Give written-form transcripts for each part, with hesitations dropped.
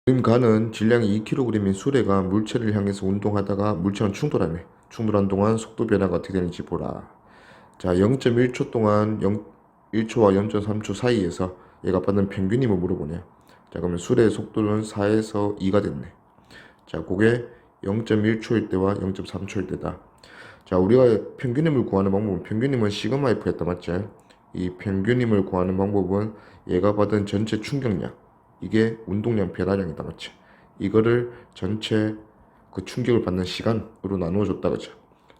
가는 질량이 2kg인 수레가 물체를 향해서 운동하다가 물체랑 충돌하네. 충돌한 동안 속도 변화가 어떻게 되는지 보라. 자, 0.1초 동안 1초와 0.3초 사이에서 얘가 받는 평균 힘을 물어보네요. 자, 그러면 수레의 속도는 4에서 2가 됐네. 자, 그게 0.1초일 때와 0.3초일 때다. 자, 우리가 평균 힘을 구하는 방법은 평균 힘은 시그마 F였다, 맞지? 이 평균 힘을 구하는 방법은 얘가 받은 전체 충격량, 이게 운동량 변화량이다, 맞지? 이거를 전체 그 충격을 받는 시간으로 나누어 줬다, 그죠?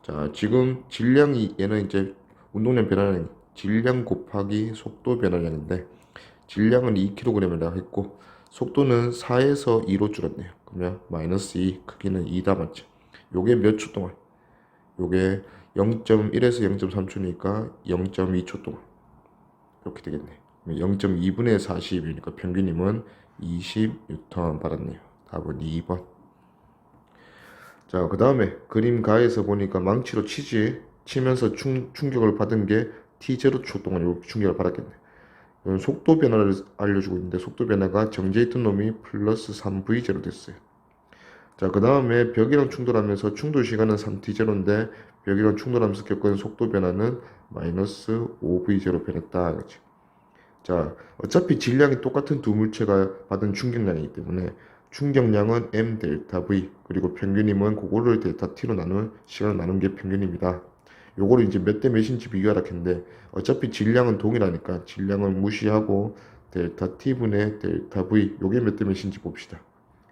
자, 지금 질량이 얘는 이제 운동량 변화량, 질량 곱하기 속도 변화량인데 질량은 2kg이라고 했고 속도는 4에서 2로 줄었네요. 그러면 마이너스 2, 크기는 2다, 맞지? 요게 몇 초 동안? 요게 0.1에서 0.3초니까 0.2초 동안 이렇게 되겠네. 0.2분의 40이니까 평균임은 20N 받았네요. 답은 2번. 자, 그 다음에 그림 가에서 보니까 망치로 치면서 충격을 받은 게 t0초 동안 이렇게 충격을 받았겠네. 이건 속도 변화를 알려주고 있는데 속도 변화가 정지해 있던 놈이 플러스 3v0 됐어요. 자, 그 다음에 벽이랑 충돌하면서 충돌 시간은 3t0인데 벽이랑 충돌하면서 겪은 속도 변화는 마이너스 5v0 변했다. 그렇지? 자, 어차피 질량이 똑같은 두 물체가 받은 충격량이기 때문에 충격량은 m 델타 v 그리고 평균임은 그거를 델타 t로 나누면 시간을 나눈 게 평균입니다. 요거를 이제 몇 대 몇인지 비교하라 했는데 어차피 질량은 동일하니까 질량을 무시하고 델타 t분의 델타 v 요게 몇 대 몇인지 봅시다.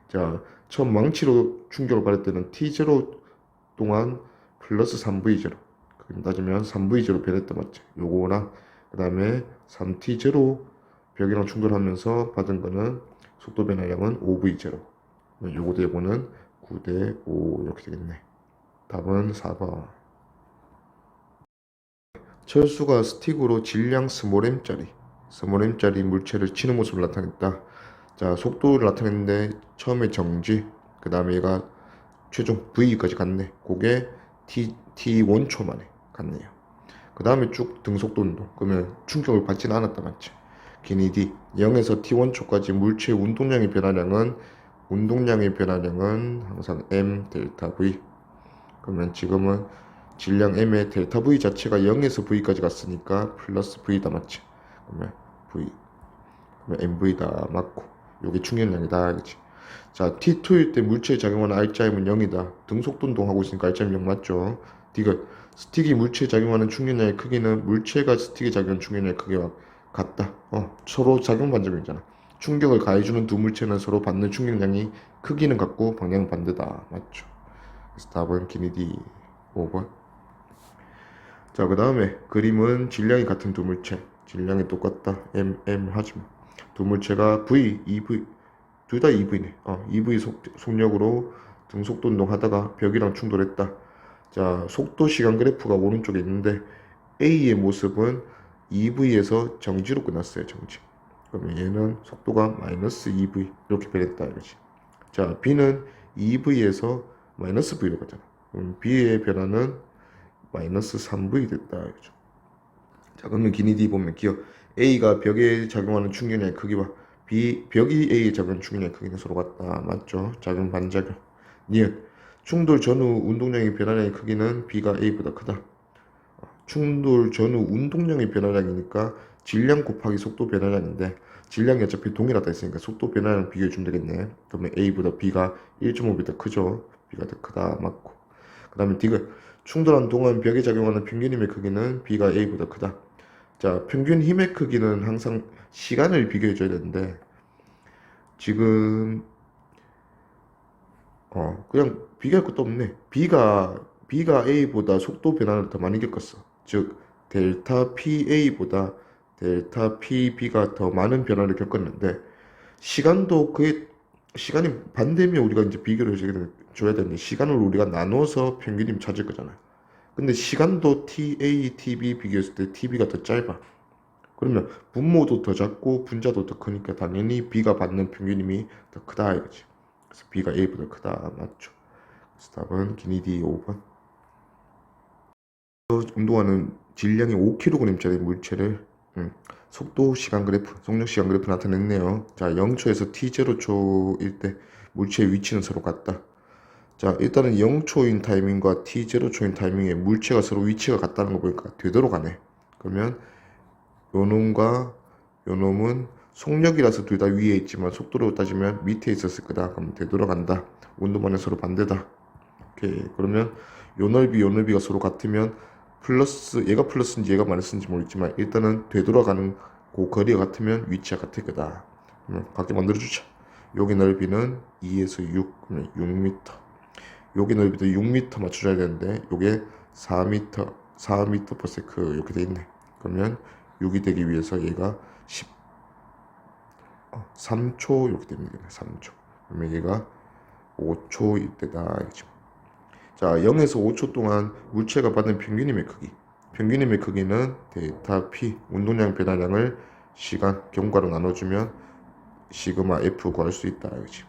자, 처음 망치로 충격을 받을 때는 t0 동안 플러스 3v0 그럼 따지면 3v0 변했다, 맞죠? 요거나 그 다음에 3t0 벽이랑 충돌하면서 받은 거는 속도 변화량은 5v0 요거 대 요거는 9대 5 이렇게 되겠네. 답은 4번. 철수가 스틱으로 질량 스몰m짜리 물체를 치는 모습을 나타냈다. 자, 속도를 나타냈는데 처음에 정지, 그 다음에 얘가 최종 V까지 갔네. 그게 T1초 만에 갔네요. 그 다음에 쭉 등속도 운동. 그러면 충격을 받지는 않았다, 맞지? 길이 D 0에서 T1초까지 물체의 운동량의 변화량은 항상 M 델타 V. 그러면 지금은 질량 M의 델타 V 자체가 0에서 V까지 갔으니까 플러스 V다, 맞지? 그러면 V, 그러면 MV다 맞고 요게 충격량이다, 그치? 자, T2일 때 물체에 작용하는 R자임은 0이다. 등속도 운동하고 있으니까 R자임 0 맞죠? 디귿 스틱이 물체에 작용하는 충격량의 크기는 물체가 스틱에 작용하는 충격량의 크기와 같다. 서로 작용 반작용이잖아. 충격을 가해주는 두 물체는 서로 받는 충격량이 크기는 같고 방향은 반대다. 맞죠? 그래서 답은 기니디 5번. 자, 그 다음에 그림은 질량이 같은 두 물체. 질량이 똑같다. M 하지마. 두 물체가 V, EV, 둘 다 EV네. EV 속력으로 등속도 운동하다가 벽이랑 충돌했다. 자, 속도 시간 그래프가 오른쪽에 있는데 A의 모습은 EV에서 정지로 끝났어요. 정지. 그러면 얘는 속도가 마이너스 EV 이렇게 변했다 이거지. 자, B는 EV에서 마이너스 V로 가잖아. 그럼 B의 변화는 마이너스 3V 됐다 이거죠. 자, 그러면 기니디 보면 기억 A가 벽에 작용하는 충격량의 크기와 벽이 A에 작용하는 충격량의 크기는 서로 같다. 맞죠? 작용 반작용. 니은 충돌 전후 운동량의 변화량의 크기는 B가 A보다 크다. 충돌 전후 운동량의 변화량이니까 질량 곱하기 속도 변화량인데 질량이 어차피 동일하다 했으니까 속도 변화량 비교해 주면 되겠네. 그러면 A보다 B가 1.5배 더 크죠. B가 더 크다. 맞고. 그 다음에 D가 충돌한 동안 벽에 작용하는 평균 힘의 크기는 B가 A보다 크다. 자, 평균 힘의 크기는 항상 시간을 비교해 줘야 되는데 지금 그냥 비교할 것도 없네. B가 A보다 속도 변화를 더 많이 겪었어. 즉 델타 PA보다 델타 PB가 더 많은 변화를 겪었는데 시간도 그의 시간이 반대면 우리가 이제 비교를 줘야 되는데 시간을 우리가 나눠서 평균임 찾을 거잖아. 근데 시간도 TA, TB 비교했을 때 TB가 더 짧아. 그러면 분모도 더 작고 분자도 더 크니까 당연히 B가 받는 평균임이 더 크다 이거지. 그래서 B가 A보다 크다. 맞죠? 그래서 답은 기니디 5번. 운동하는 질량이 5kg짜리 물체를 속도 시간 그래프, 속력 시간 그래프 나타냈네요. 자, 0초에서 t0초일 때 물체의 위치는 서로 같다. 자, 일단은 0초인 타이밍과 t0초인 타이밍에 물체가 서로 위치가 같다는 거 보니까 되돌아가네. 그러면 요 놈과 요 놈은 속력이라서 둘 다 위에 있지만 속도로 따지면 밑에 있었을 거다. 그럼 되돌아간다. 온도만은 서로 반대다. 오케이. 그러면 요 넓이가 서로 같으면 플러스, 얘가 플러스인지 얘가 마이너스인지 모르겠지만 일단은 되돌아가는 그 거리가 같으면 위치가 같을 거다. 그러면 같게 만들어주자. 여기 넓이는 2에서 6, 그러면 6m. 여기 넓이도 6m 맞춰줘야 되는데 요게 4m, 4m per second 이렇게 돼 있네. 그러면 6이 되기 위해서 얘가 3초 이렇게 됩니다. 3초. 그러면 얘가 5초일 때다. 알겠죠? 자, 0에서 5초 동안 물체가 받은 평균임의 크기. 평균임의 크기는 데이터 P, 운동량 변화량을 시간, 경과로 나눠주면 시그마 F 구할 수 있다. 알겠지?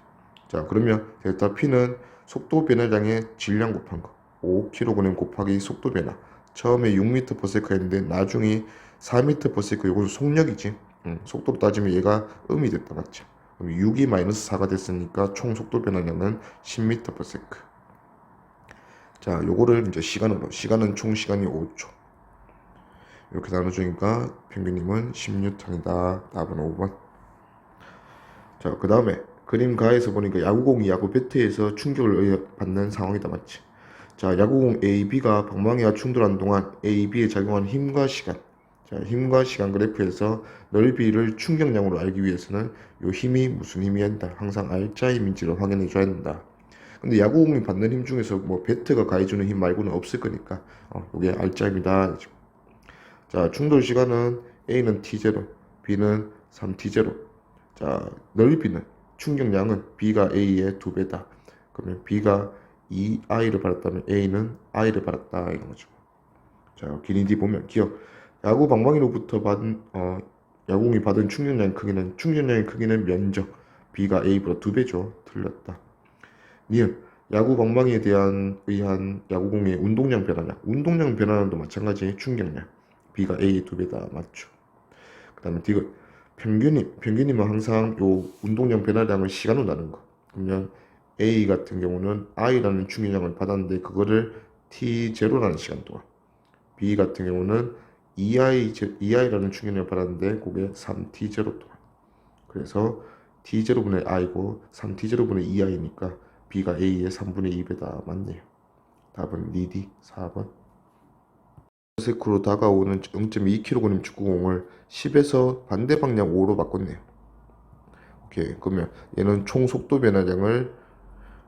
자, 그러면 데이터 P는 속도 변화량의 질량 곱한 거. 5kg 곱하기 속도 변화. 처음에 6m/s 했는데 나중에 4m/s. 이건 속력이지. 속도로 따지면 얘가 음이 됐다. 맞지? 그럼 6이 마이너스 4가 됐으니까 총 속도 변화량은 10m/s. 자, 요거를 이제 시간으로. 시간은 총 시간이 5초. 이렇게 나눠주니까 평균임은 10N이다. 답은 5번. 자, 그 다음에 그림 가에서 보니까 야구공이 야구 배트에서 충격을 받는 상황이다. 맞지? 자, 야구공 A, B가 방망이와 충돌하는 동안 A, B에 작용한 힘과 시간. 자, 힘과 시간 그래프에서 넓이를 충격량으로 알기 위해서는 요 힘이 무슨 힘이 한다. 항상 알짜 힘인지를 확인해 줘야 된다. 근데 야구공이 받는 힘 중에서 뭐 배트가 가해주는 힘 말고는 없을 거니까 요게 알짜 힘이다. 자, 충돌 시간은 A는 T0, B는 3T0. 자, 넓이는 충격량은 B가 A의 2배다. 그러면 B가 2I를 받았다면 A는 I를 받았다 이런 거죠. 자, 길이 보면 기억. 야구 방망이로부터 받은 야구공이 받은 충격량의 크기는 면적. B가 A보다 2배죠. 틀렸다. 니은 야구 방망이에 의한 야구공의 운동량 변화량도 마찬가지 충격량. B가 A의 2배다. 맞죠. 그 다음에 디귿. 평균임은 항상 요 운동량 변화량을 시간으로 나눈 거. 그러면 A 같은 경우는 I라는 충격량을 받았는데 그거를 T0라는 시간 동안. B 같은 경우는 2I라는 충격량을 받았는데 그게 3T0 동안. 그래서 T0분의 I고 3T0분의 2I니까 B가 A의 3분의 2배다. 맞네요. 답은 리디 4번. 세크로 다가오는 0.2kg 축구공을 10에서 반대 방향 5로 바꿨네요. 오케이. 그러면 얘는 총 속도 변화량을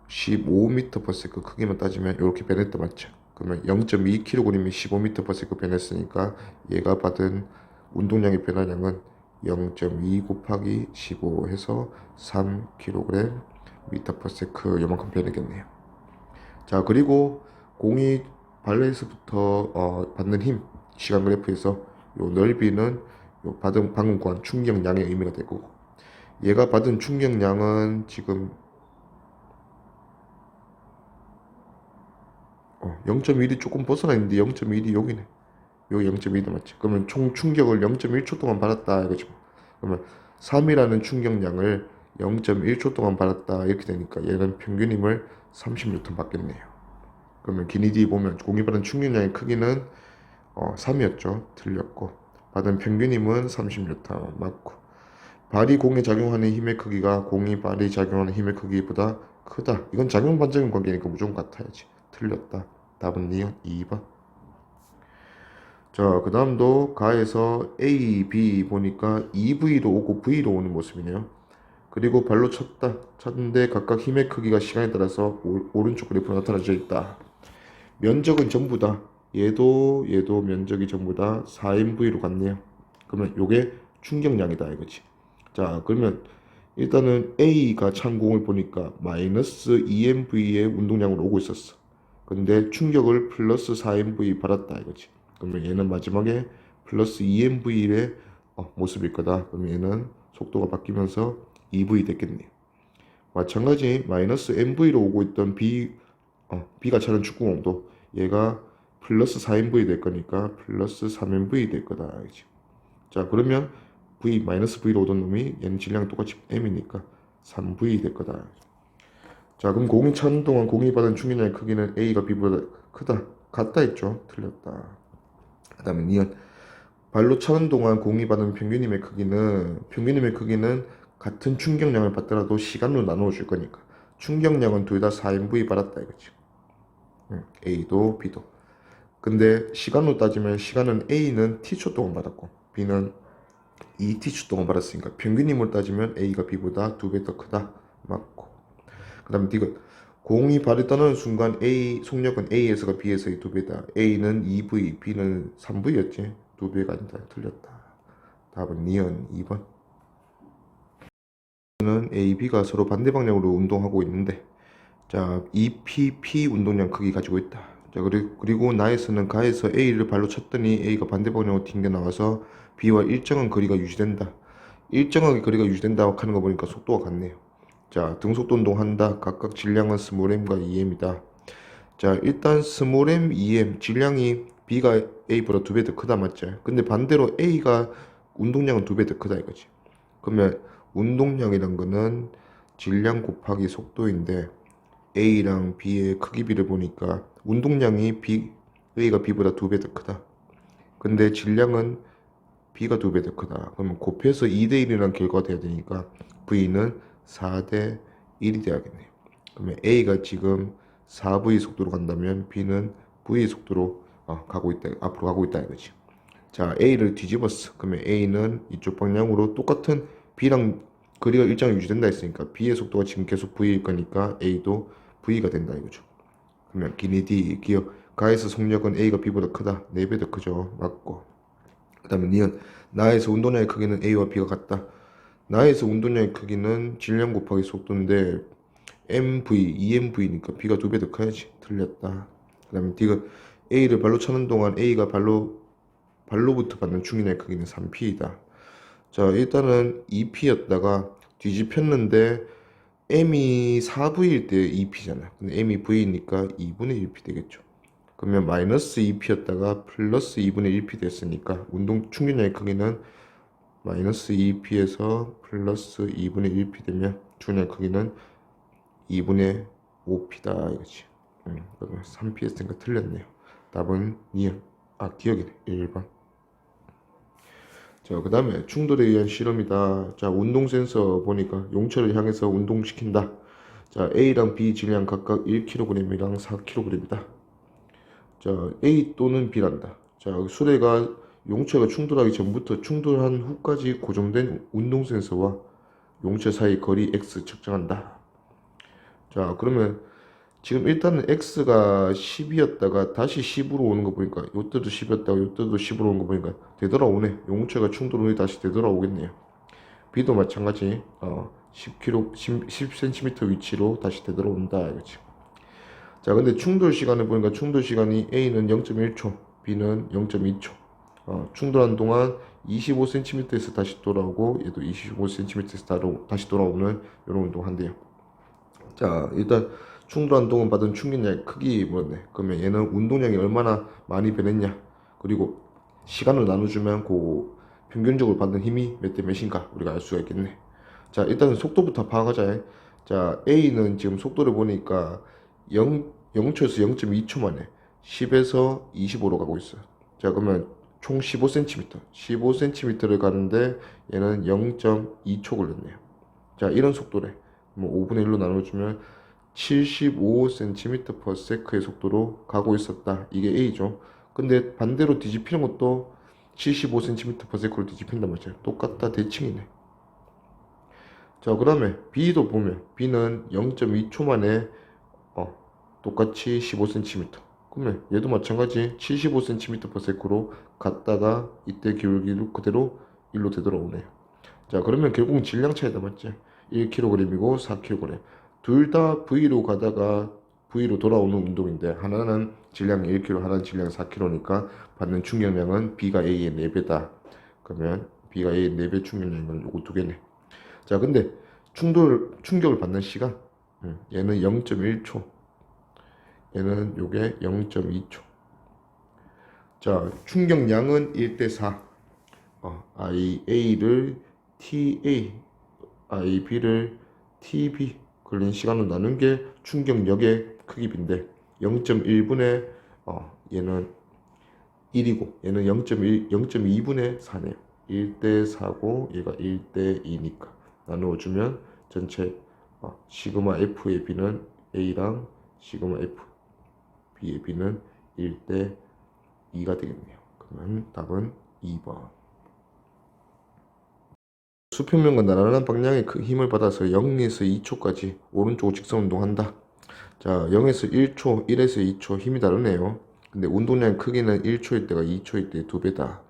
15m/s 크기만 따지면 이렇게 변했다. 맞죠? 그러면 0.2kg이 15m/s 변했으니까 얘가 받은 운동량의 변화량은 0.2 곱하기 15 해서 3kg m/s 요만큼 변하겠네요. 자, 그리고 공이 발레에서부터 받는 힘 시간 그래프에서 요 넓이는 요 방금 구한 충격량의 의미가 되고 얘가 받은 충격량은 지금 0.1이 조금 벗어나 있는데 0.1이 여기네. 여기 0.1도 맞지? 그러면 총 충격을 0.1초 동안 받았다 이거죠. 그러면 3이라는 충격량을 0.1초 동안 받았다 이렇게 되니까 얘는 평균임을 30N 받겠네요. 그러면 기니디 보면 공이 받은 충격량의 크기는 3이었죠. 틀렸고 받은 평균임은 30N 맞고 발이 공에 작용하는 힘의 크기가 공이 발이 작용하는 힘의 크기보다 크다. 이건 작용 반작용 관계니까 무조건 같아야지. 틀렸다. 답은 니은 2번. 자, 그 다음도 가에서 A, B 보니까 EV로 오고 V로 오는 모습이네요. 그리고 발로 쳤는데 각각 힘의 크기가 시간에 따라서 오른쪽 그래프로 나타나져 있다. 면적은 전부 다 얘도 면적이 전부 다 4MV로 갔네요. 그러면 요게 충격량이다 이거지. 자, 그러면 일단은 A가 찬 공을 보니까 마이너스 2MV의 운동량으로 오고 있었어. 근데 충격을 플러스 4MV 받았다 이거지. 그러면 얘는 마지막에 플러스 2MV의 모습일 거다. 그러면 얘는 속도가 바뀌면서 EV 됐겠네요. 마찬가지 마이너스 MV로 오고 있던 B가 차는 축구공도 얘가 플러스 4MV 될 거니까 플러스 3MV 될 거다. 알지? 자, 그러면 V 마이너스 V로 오던 놈이 얘는 질량 똑같이 M이니까 3V 될 거다. 자, 그럼 공이 차는 동안 공이 받은 충격량의 크기는 A가 B보다 크다. 같다 했죠? 틀렸다. 그 다음에 니은 발로 차는 동안 공이 받은 평균임의 크기는 같은 충격량을 받더라도 시간으로 나누어 줄 거니까 충격량은 둘 다 4mv 받았다 이거지. A도 B도. 근데 시간으로 따지면 시간은 A는 T초 동안 받았고 B는 2T초 동안 받았으니까 평균임으로 따지면 A가 B보다 2배 더 크다. 맞고. 그 다음에 디귿 공이 발을 떠나는 순간 A 속력은 A에서가 B에서의 2배다. A는 2V, B는 3V였지. 2배가 아니다. 틀렸다. 답은 니은 2번. 는 A, B가 서로 반대 방향으로 운동하고 있는데 자, EPP 운동량 크기 가지고 있다. 자, 그리고 나에서는 가에서 A를 발로 쳤더니 A가 반대 방향으로 튕겨 나와서 B와 일정한 거리가 유지된다. 일정하게 거리가 유지된다 하는 거 보니까 속도가 같네요. 자, 등속도 운동한다. 각각 질량은 스몰 m과 2m이다. 자, 일단 스몰 m, 2m 질량이 B가 A보다 2배 더 크다 맞지? 근데 반대로 A가 운동량은 2배 더 크다 이거지. 그러면 운동량이란 거는 질량 곱하기 속도인데 A랑 B의 크기 비를 보니까 운동량이 A가 B보다 2배 더 크다. 근데 질량은 B가 2배 더 크다. 그러면 곱해서 2대 1이라는 결과가 돼야 되니까 V는 4대 1이 돼야겠네요. 그러면 A가 지금 4V 속도로 간다면 B는 V 속도로 앞으로 가고 있다 이거지. 자, A를 뒤집었어. 그러면 A는 이쪽 방향으로 똑같은 B랑 거리가 일정히 유지된다 했으니까 B의 속도가 지금 계속 V일 거니까 A도 V가 된다 이거죠. 그러면 기니 D 기억 가에서 속력은 A가 B보다 크다. 4배 더 크죠. 맞고. 그 다음에 니은 나에서 운동량의 크기는 A와 B가 같다. 나에서 운동량의 크기는 질량 곱하기 속도인데 MV, EMV니까 B가 2배 더 커야지. 틀렸다. 그 다음에 D가 A를 발로 차는 동안 A가 발로부터 받는 충격량의 크기는 3P이다. 자, 일단은 2P였다가 뒤집혔는데 M이 4V일 때 2P잖아. 근데 M이 V니까 2분의 1P 되겠죠. 그러면 마이너스 2P였다가 플러스 2분의 1P 됐으니까 운동 충격량의 크기는 마이너스 2P에서 플러스 2분의 1P 되면 충격량의 크기는 2분의 5P다 이거지. 그러면 3P 했으니까 틀렸네요. 답은 기억이네. 1번. 자, 그 다음에 충돌에 의한 실험이다. 자, 운동 센서 보니까 용체를 향해서 운동시킨다. 자, A랑 B 질량 각각 1kg이랑 4kg이다. 자, A 또는 B란다. 자, 수레가 용체가 충돌하기 전부터 충돌한 후까지 고정된 운동 센서와 용체 사이 거리 X 측정한다. 자, 그러면 지금 일단은 X가 10이었다가 다시 10으로 오는 거 보니까 요때도 10이었다가 요때도 10으로 오는 거 보니까 되돌아오네. 용체가 충돌 후에 다시 되돌아오겠네요. B도 마찬가지 10cm 위치로 다시 되돌아온다 이거지. 자, 근데 충돌 시간을 보니까 충돌 시간이 A는 0.1초, B는 0.2초. 충돌한 동안 25cm에서 다시 돌아오고 얘도 25cm에서 다시 돌아오는 이런 운동 한대요. 자, 일단 충돌한 동안 받은 충격량의 크기 뭐네. 그러면 얘는 운동량이 얼마나 많이 변했냐. 그리고 시간을 나눠주면 그 평균적으로 받는 힘이 몇 대 몇인가 우리가 알 수가 있겠네. 자, 일단은 속도부터 파악하자. 자, A는 지금 속도를 보니까 0초에서 0.2초 만에 10에서 25로 가고 있어요. 자, 그러면 총 15cm, 15cm를 가는데 얘는 0.2초 걸렸네요. 자, 이런 속도래. 뭐 5분의 1로 나눠주면 75cm/s의 속도로 가고 있었다. 이게 A죠. 근데 반대로 뒤집히는 것도 75cm/s로 뒤집힌단 말이야. 똑같다. 대칭이네. 자, 그 다음에 B도 보면 B는 0.2초 만에 똑같이 15cm. 그러면 얘도 마찬가지 75cm/s로 갔다가 이때 기울기로 그대로 1로 되돌아오네요. 자, 그러면 결국은 질량 차이다 맞지? 1kg이고 4kg. 둘 다 V로 가다가 V로 돌아오는 운동인데 하나는 질량 1kg, 하나는 질량 4kg니까 받는 충격량은 B가 A의 4배다. 그러면 B가 A의 4배 충격량은 요거 두 개네. 자, 근데 충격을 받는 시간 얘는 0.1초, 얘는 요게 0.2초. 자, 충격량은 1대 4. IA를 TA, IB를 TB 걸린 시간으로 나눈 게 충격력의 크기인데 0.1분의 얘는 1이고 얘는 0.2분의 4네요. 1대 4고 얘가 1대 2니까 나누어주면 전체 시그마 F의 B는 A랑 시그마 F B의 B는 1대 2가 되겠네요. 그러면 답은 2번. 수평면과 나란한 방향의 힘을 받아서 0에서 2초까지 오른쪽 직선 운동한다. 자, 0에서 1초, 1에서 2초 힘이 다르네요. 근데 운동량 크기는 1초일 때가 2초일 때 2배다.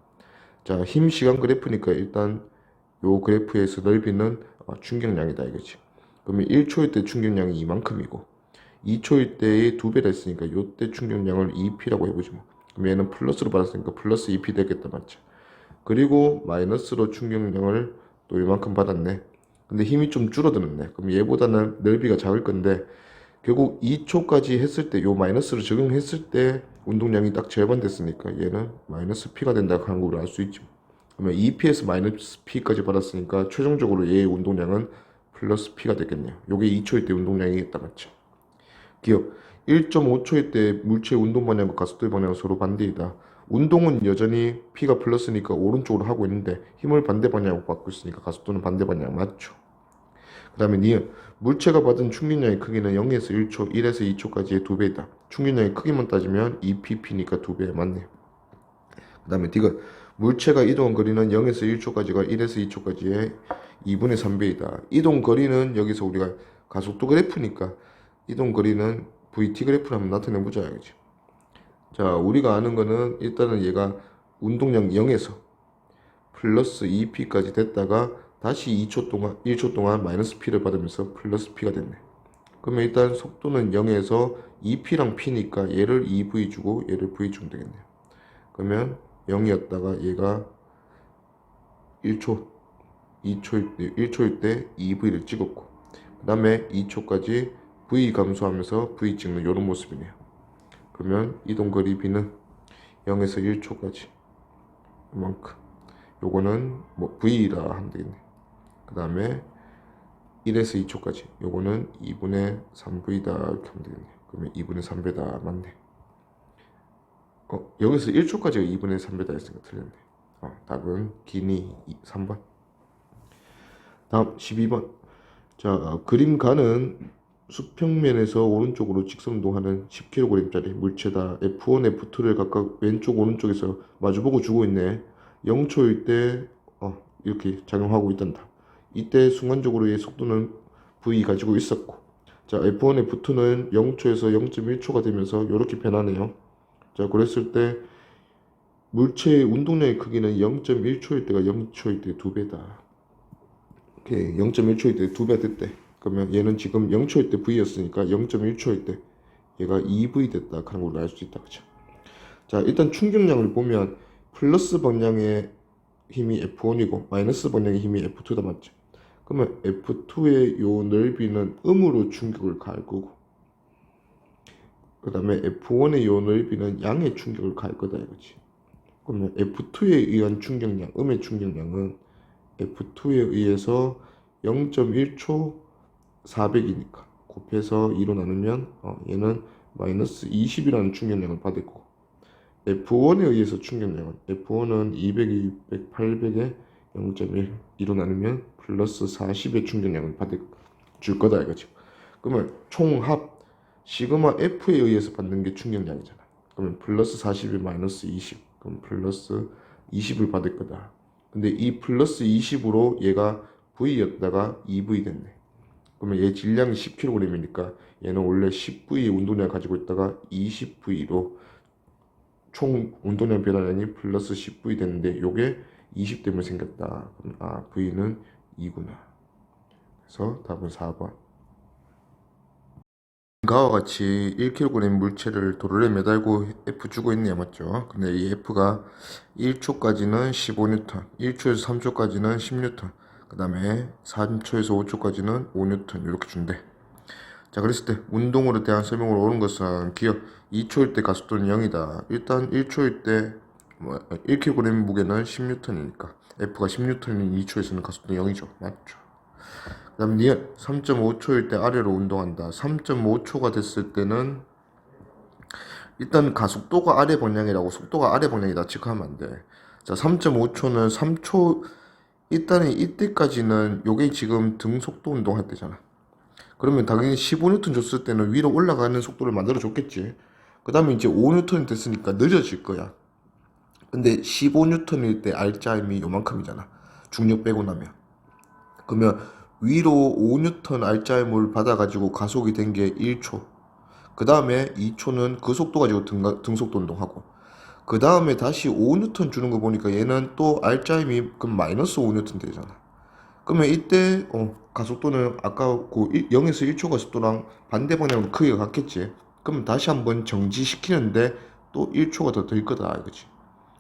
자, 힘 시간 그래프니까 일단 요 그래프에서 넓이는 충격량이다 이거지. 그러면 1초일 때 충격량이 이만큼이고 2초일 때의 2배라 했으니까 요때 충격량을 2P라고 해보지 뭐. 그럼 얘는 플러스로 받았으니까 플러스 2P 되겠다 맞죠? 그리고 마이너스로 충격량을 또 이만큼 받았네. 근데 힘이 좀 줄어들었네. 그럼 얘보다는 넓이가 작을 건데 결국 2초까지 했을 때 요 마이너스를 적용했을 때 운동량이 딱 절반 됐으니까 얘는 마이너스 P가 된다 하는 걸 알 수 있죠. 그러면 2P에서 마이너스 P까지 받았으니까 최종적으로 얘의 운동량은 플러스 P가 되겠네요. 요게 2초일 때 운동량이겠다 맞죠? 기억 1.5초일 때 물체의 운동 방향과 가속도의 방향은 서로 반대이다. 운동은 여전히 P가 플러스니까 오른쪽으로 하고 있는데 힘을 반대 방향으로 받고 있으니까 가속도는 반대 방향 맞죠? 그 다음에 니은 물체가 받은 충격량의 크기는 0에서 1초, 1에서 2초까지의 2배이다. 충격량의 크기만 따지면 2pp니까 2배 맞네요. 그 다음에 디귿 물체가 이동한 거리는 0에서 1초까지가 1에서 2초까지의 2분의 3배이다. 이동 거리는 여기서 우리가 가속도 그래프니까 이동 거리는 VT 그래프를 한번 나타내보자 이거지. 자, 우리가 아는 거는 일단은 얘가 운동량 0에서 플러스 2p까지 됐다가 다시 1초 동안 마이너스 p를 받으면서 플러스 p가 됐네. 그러면 일단 속도는 0에서 2p랑 p니까 얘를 2v 주고 얘를 v 주면 되겠네요. 그러면 0이었다가 얘가 1초, 1초일 때 2v를 찍었고 그 다음에 2초까지 v 감소하면서 v 찍는 이런 모습이네요. 그러면 이동거리 b는 0에서 1초까지 이만큼 요거는 뭐 v라 하면 되겠네. 그 다음에 1에서 2초까지 요거는 2분의 3v다 이렇게 하면 되겠네. 그러면 2분의 3배다 맞네. 여기서 1초까지가 2분의 3배다 했으니까 틀렸네. 답은 기니 3번. 다음 12번. 자, 그림가는 수평면에서 오른쪽으로 직선운동하는 10kg짜리 물체다. F1, F2를 각각 왼쪽, 오른쪽에서 마주보고 주고 있네. 0초일 때 이렇게 작용하고 있단다. 이때 순간적으로 얘 속도는 V 가지고 있었고 자, F1, F2는 0초에서 0.1초가 되면서 이렇게 변하네요. 자, 그랬을 때 물체의 운동량의 크기는 0.1초일 때가 0초일 때 2배다. 오케이, 0.1초일 때 2배 됐대. 그러면 얘는 지금 0초일 때 V였으니까 0.1초일 때 얘가 2V 됐다 하는 걸 알 수 있다. 그쵸? 자, 일단 충격량을 보면 플러스 방향의 힘이 F1이고 마이너스 방향의 힘이 F2다 맞죠? 그러면 F2의 요 넓이는 음으로 충격을 가할 거고 그 다음에 F1의 요 넓이는 양의 충격을 가할 거다 이거지. 그러면 F2에 의한 충격량, 음의 충격량은 F2에 의해서 0.1초 400이니까 곱해서 2로 나누면 얘는 마이너스 20이라는 충격량을 받을 거고 F1에 의해서 충격량은 F1은 200, 600, 800에 0.1 2로 나누면 플러스 40의 충격량을 줄 거다 이거죠. 그러면 총합 시그마 F에 의해서 받는 게 충격량이잖아. 그러면 플러스 40에 마이너스 20 그럼 플러스 20을 받을 거다. 근데 이 플러스 20으로 얘가 V였다가 2V 됐네. 그러면 얘 질량이 10kg이니까 얘는 원래 10V의 운동량을 가지고 있다가 20V로 총 운동량 변화량이 플러스 10V 됐는데 요게 20 때문에 생겼다. 그럼 V는 2구나. 그래서 답은 4번. 가와 같이 1kg 물체를 도로에 매달고 F 주고 있네요 맞죠? 근데 이 F가 1초까지는 15N, 1초에서 3초까지는 10N, 그 다음에 3초에서 5초까지는 5N 이렇게 준대. 자, 그랬을 때 운동으로 대한 설명으로 옳은 것은 기억 2초일 때 가속도는 0이다. 일단 1초일 때 1kg 무게는 10N이니까 F가 10N인 2초에서는 가속도 0이죠. 맞죠? 그 다음 니은 3.5초일 때 아래로 운동한다. 3.5초가 됐을 때는 일단 가속도가 아래 방향이라고 속도가 아래 방향이다 체크하면 안 돼. 자, 3.5초는 3초 일단은 이때까지는 요게 지금 등속도 운동할 때잖아. 그러면 당연히 15N 줬을 때는 위로 올라가는 속도를 만들어 줬겠지. 그 다음에 이제 5N 됐으니까 느려질 거야. 근데 15N일 때 R자임이 요만큼이잖아. 중력 빼고 나면. 그러면 위로 5N R자임을 받아가지고 가속이 된 게 1초. 그 다음에 2초는 그 속도 가지고 등속도 운동하고. 그 다음에 다시 5N 주는 거 보니까 얘는 또 R자임이 그럼 마이너스 5N 되잖아. 그러면 이때 가속도는 아까 그 0에서 1초 가속도랑 반대 방향으로 크기가 같겠지. 그럼 다시 한번 정지시키는데 또 1초가 더 들 거다 이거지.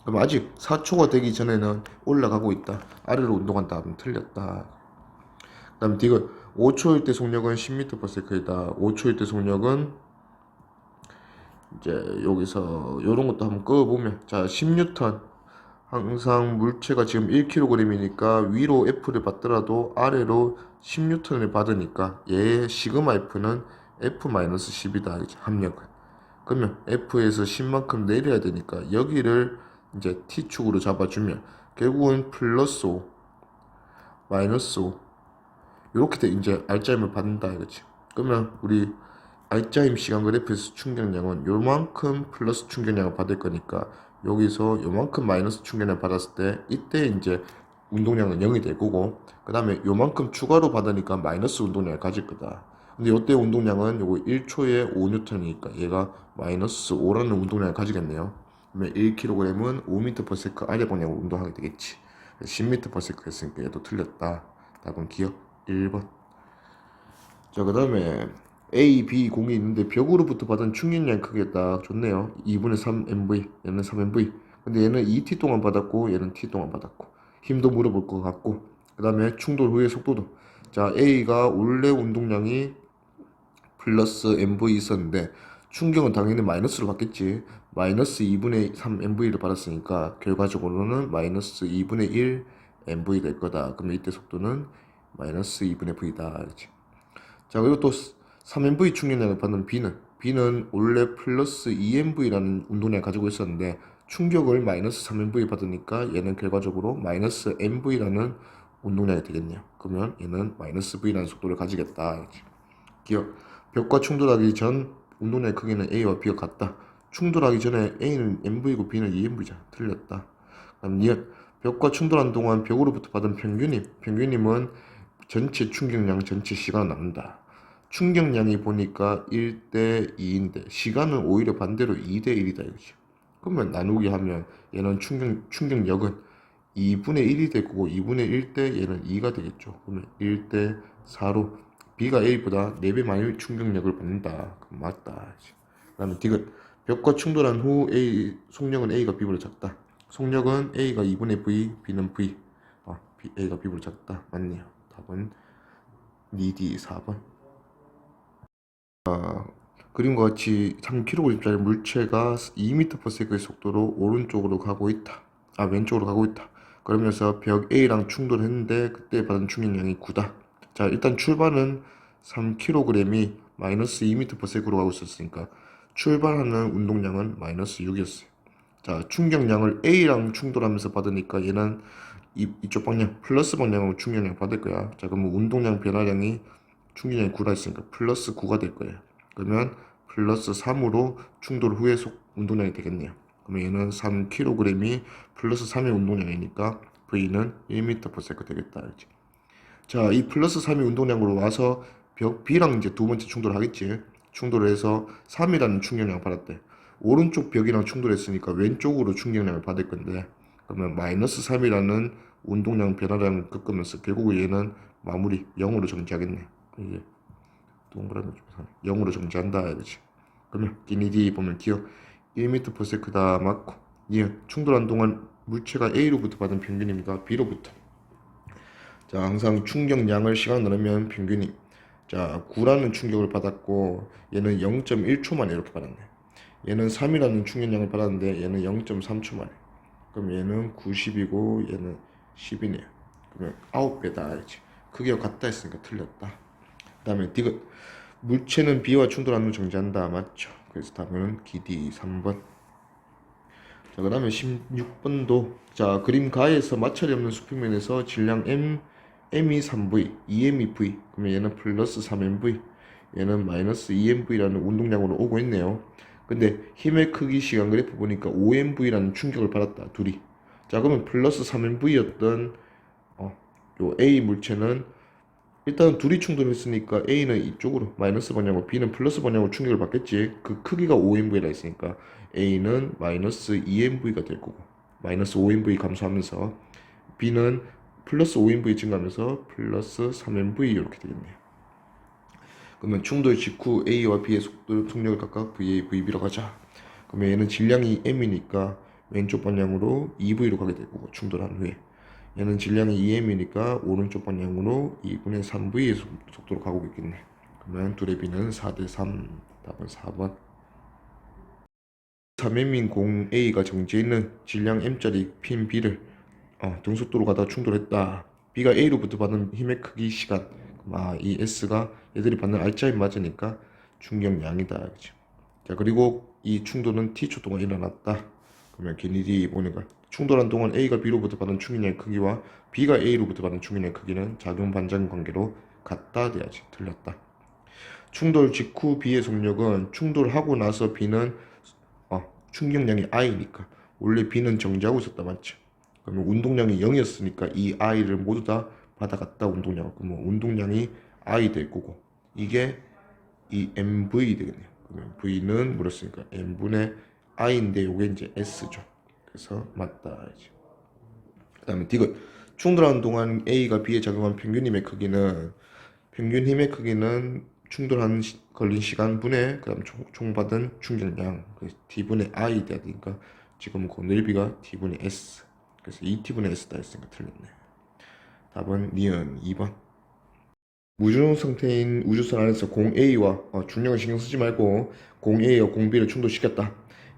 그럼 아직 4초가 되기 전에는 올라가고 있다. 아래로 운동한다 하면 틀렸다. 그 다음 디귿 5초일 때 속력은 10m/s이다. 5초일 때 속력은 이제 여기서 이런 것도 한번 끄보면 자 10N 항상 물체가 지금 1kg이니까 위로 F를 받더라도 아래로 10N을 받으니까 얘의 시그마 F는 F-10이다. 합력은. 그러면 F에서 10만큼 내려야 되니까 여기를 이제 T축으로 잡아주면 결국은 플러스 5, 마이너스 5 이렇게 돼 이제 R자임을 받는다 이거지. 그러면 우리 R자임 시간 그래프에서 충격량은 요만큼 플러스 충격량을 받을 거니까 여기서 요만큼 마이너스 충격량을 받았을 때 이때 이제 운동량은 0이 될 거고 그 다음에 요만큼 추가로 받으니까 마이너스 운동량을 가질 거다. 근데 요때 운동량은 요거 1초에 5N이니까 얘가 마이너스 5라는 운동량을 가지겠네요. 그러면 1kg은 5m/s 아래 방향으로 운동하게 되겠지. 10m/s 했으니까 얘도 틀렸다. 답은 기억 1번. 자, 그 다음에 A, B 공이 있는데 벽으로부터 받은 충격량 크게 딱 좋네요. 2분의 3 MV, 얘는 3 MV. 근데 얘는 2t 동안 받았고 얘는 t 동안 받았고 힘도 물어볼 것 같고 그 다음에 충돌 후의 속도도 자 A가 원래 운동량이 플러스 MV 있었는데 충격은 당연히 마이너스로 받겠지. 마이너스 2분의 3 MV를 받았으니까 결과적으로는 마이너스 2분의 1 MV 될 거다. 그러면 이때 속도는 마이너스 2분의 V다. 자, 그리고 또 3MV 충격량을 받는 B는 원래 플러스 2MV라는 운동량을 가지고 있었는데 충격을 마이너스 3MV 받으니까 얘는 결과적으로 마이너스 MV라는 운동량이 되겠네요. 그러면 얘는 마이너스 V라는 속도를 가지겠다. 기억. 벽과 충돌하기 전 운동량의 크기는 A와 B가 같다. 충돌하기 전에 A는 MV고 B는 2MV잖아. 틀렸다. 그럼 니은 벽과 충돌한 동안 벽으로부터 받은 평균임은 전체 충격량 전체 시간을 나눈다. 충격량이 보니까 1대 2인데 시간은 오히려 반대로 2대 1이다 이거지. 그러면 나누기 하면 얘는 충격력은 2분의 1이 될 거고 2분의 1 대 얘는 2가 되겠죠. 그러면 1대 4로 B가 A보다 4배 많이 충격력을 받는다. 그럼 맞다. 그 다음에 디귿 벽과 충돌한 후 속력은 A가 B보다 작다. 속력은 A가 2분의 V, B는 V. A가 B보다 작다. 맞네요. 답은 2D 4번. 그림과 같이 3kg짜리 물체가 2m/s의 속도로 오른쪽으로 가고 있다. 왼쪽으로 가고 있다. 그러면서 벽 A랑 충돌했는데 그때 받은 충격량이 9다. 자, 일단 출발은 3kg이 마이너스 2m/s로 가고 있었으니까 출발하는 운동량은 마이너스 6이었어요. 자, 충격량을 A랑 충돌하면서 받으니까 얘는 이쪽 방향, 플러스 방향으로 충격량 받을 거야. 자, 그러면 운동량 변화량이 충격량이 9라 했으니까 플러스 9가 될 거예요. 그러면 플러스 3으로 충돌 후의 운동량이 되겠네요. 그러면 얘는 3kg이 플러스 3의 운동량이니까 V는 1m/s 되겠다. 이렇게. 자, 이 플러스 3의 운동량으로 와서 벽 B랑 이제 두 번째 충돌을 하겠지. 충돌을 해서 3이라는 충격량을 받았대. 오른쪽 벽이랑 충돌했으니까 왼쪽으로 충격량을 받을 건데 그러면 마이너스 3이라는 운동량 변화량을 겪으면서 결국 얘는 마무리 0으로 정지하겠네. 이게 동그라미 0으로 정지한다 이거지. 그러면 기니디 보면 기억 1m/s다 맞고 충돌한 동안 물체가 A로부터 받은 평균입니다. B로부터. 자, 항상 충격량을 시간 나누면 평균이 자 9라는 충격을 받았고 얘는 0.1초 만에 이렇게 받았네. 얘는 3이라는 충격량을 받았는데 얘는 0.3초 만에. 그럼 얘는 90이고 얘는 10이네요. 그러면 9배다 이지. 크기가 같다 했으니까 틀렸다. 그 다음에 디귿. 물체는 B와 충돌하는 걸 정지한다. 맞죠? 그래서 답은 기디 3번. 자, 그 다음에 16번도 자, 그림 가에서 마찰이 없는 수평면에서 질량 M이 3V, 2M이 V. 그러면 얘는 플러스 3MV, 얘는 마이너스 2MV라는 운동량으로 오고 있네요. 근데 힘의 크기 시간 그래프 보니까 5MV라는 충격을 받았다. 둘이. 자, 그러면 플러스 3MV였던 요 A 물체는 일단 둘이 충돌했으니까 A는 이쪽으로 마이너스 방향으로 B는 플러스 방향으로 충격을 받겠지. 그 크기가 5MV라 했으니까 A는 마이너스 2MV가 될 거고 마이너스 5MV 감소하면서 B는 플러스 5MV 증가하면서 플러스 3MV 이렇게 되겠네요. 그러면 충돌 직후 A와 B의 속력을 각각 VA, VB로 가자. 그러면 얘는 질량이 M이니까 왼쪽 방향으로 2V로 가게 될 거고 충돌한 후에 얘는 질량이 2M이니까 오른쪽 방향으로 2분의 3V의 속도로 가고 있겠네. 그러면 둘의 B는 4대3. 답은 4번. 3M인 공 A가 정지해 있는 질량 M짜리 핀 B를 등속도로 가다가 충돌했다. B가 A로부터 받는 힘의 크기 시간. 이 S가 얘들이 받는 R자에 맞으니까 충격량이다. 그렇죠? 자, 그리고 이 충돌은 T초 동안 일어났다. 그러면 길이 보니까 충돌한 동안 A가 B로부터 받은 충격량의 크기와 B가 A로부터 받은 충격량의 크기는 작용 반작용 관계로 같다 돼야지. 틀렸다. 충돌 직후 B의 속력은 충돌하고 나서 B는 충격량이 I니까 원래 B는 정지하고 있었다 맞죠? 그러면 운동량이 0이었으니까 이 I를 모두 다 받아갔다 운동량. 그러면 운동량이 I 될 거고 이게 이 MV 되겠네요. 그러면 V는 물었으니까 M분의 I인데 요게 이제 S죠. 그래서 맞다 이제. 그 다음에 디귿. 충돌하는 동안 A가 B에 작용한 평균 힘의 크기는 충돌하는 걸린 시간 분의 그 다음 총 받은 충격량 T분의 I 돼야 되니까 지금 그 넓이가 T분의 S. 그래서 2T분의 S다 했으니까 틀렸네. 답은 니은 2번. 무중력 상태인 우주선 안에서 공 A와 중력을 신경 쓰지 말고 공 A와 공 B를 충돌시켰다.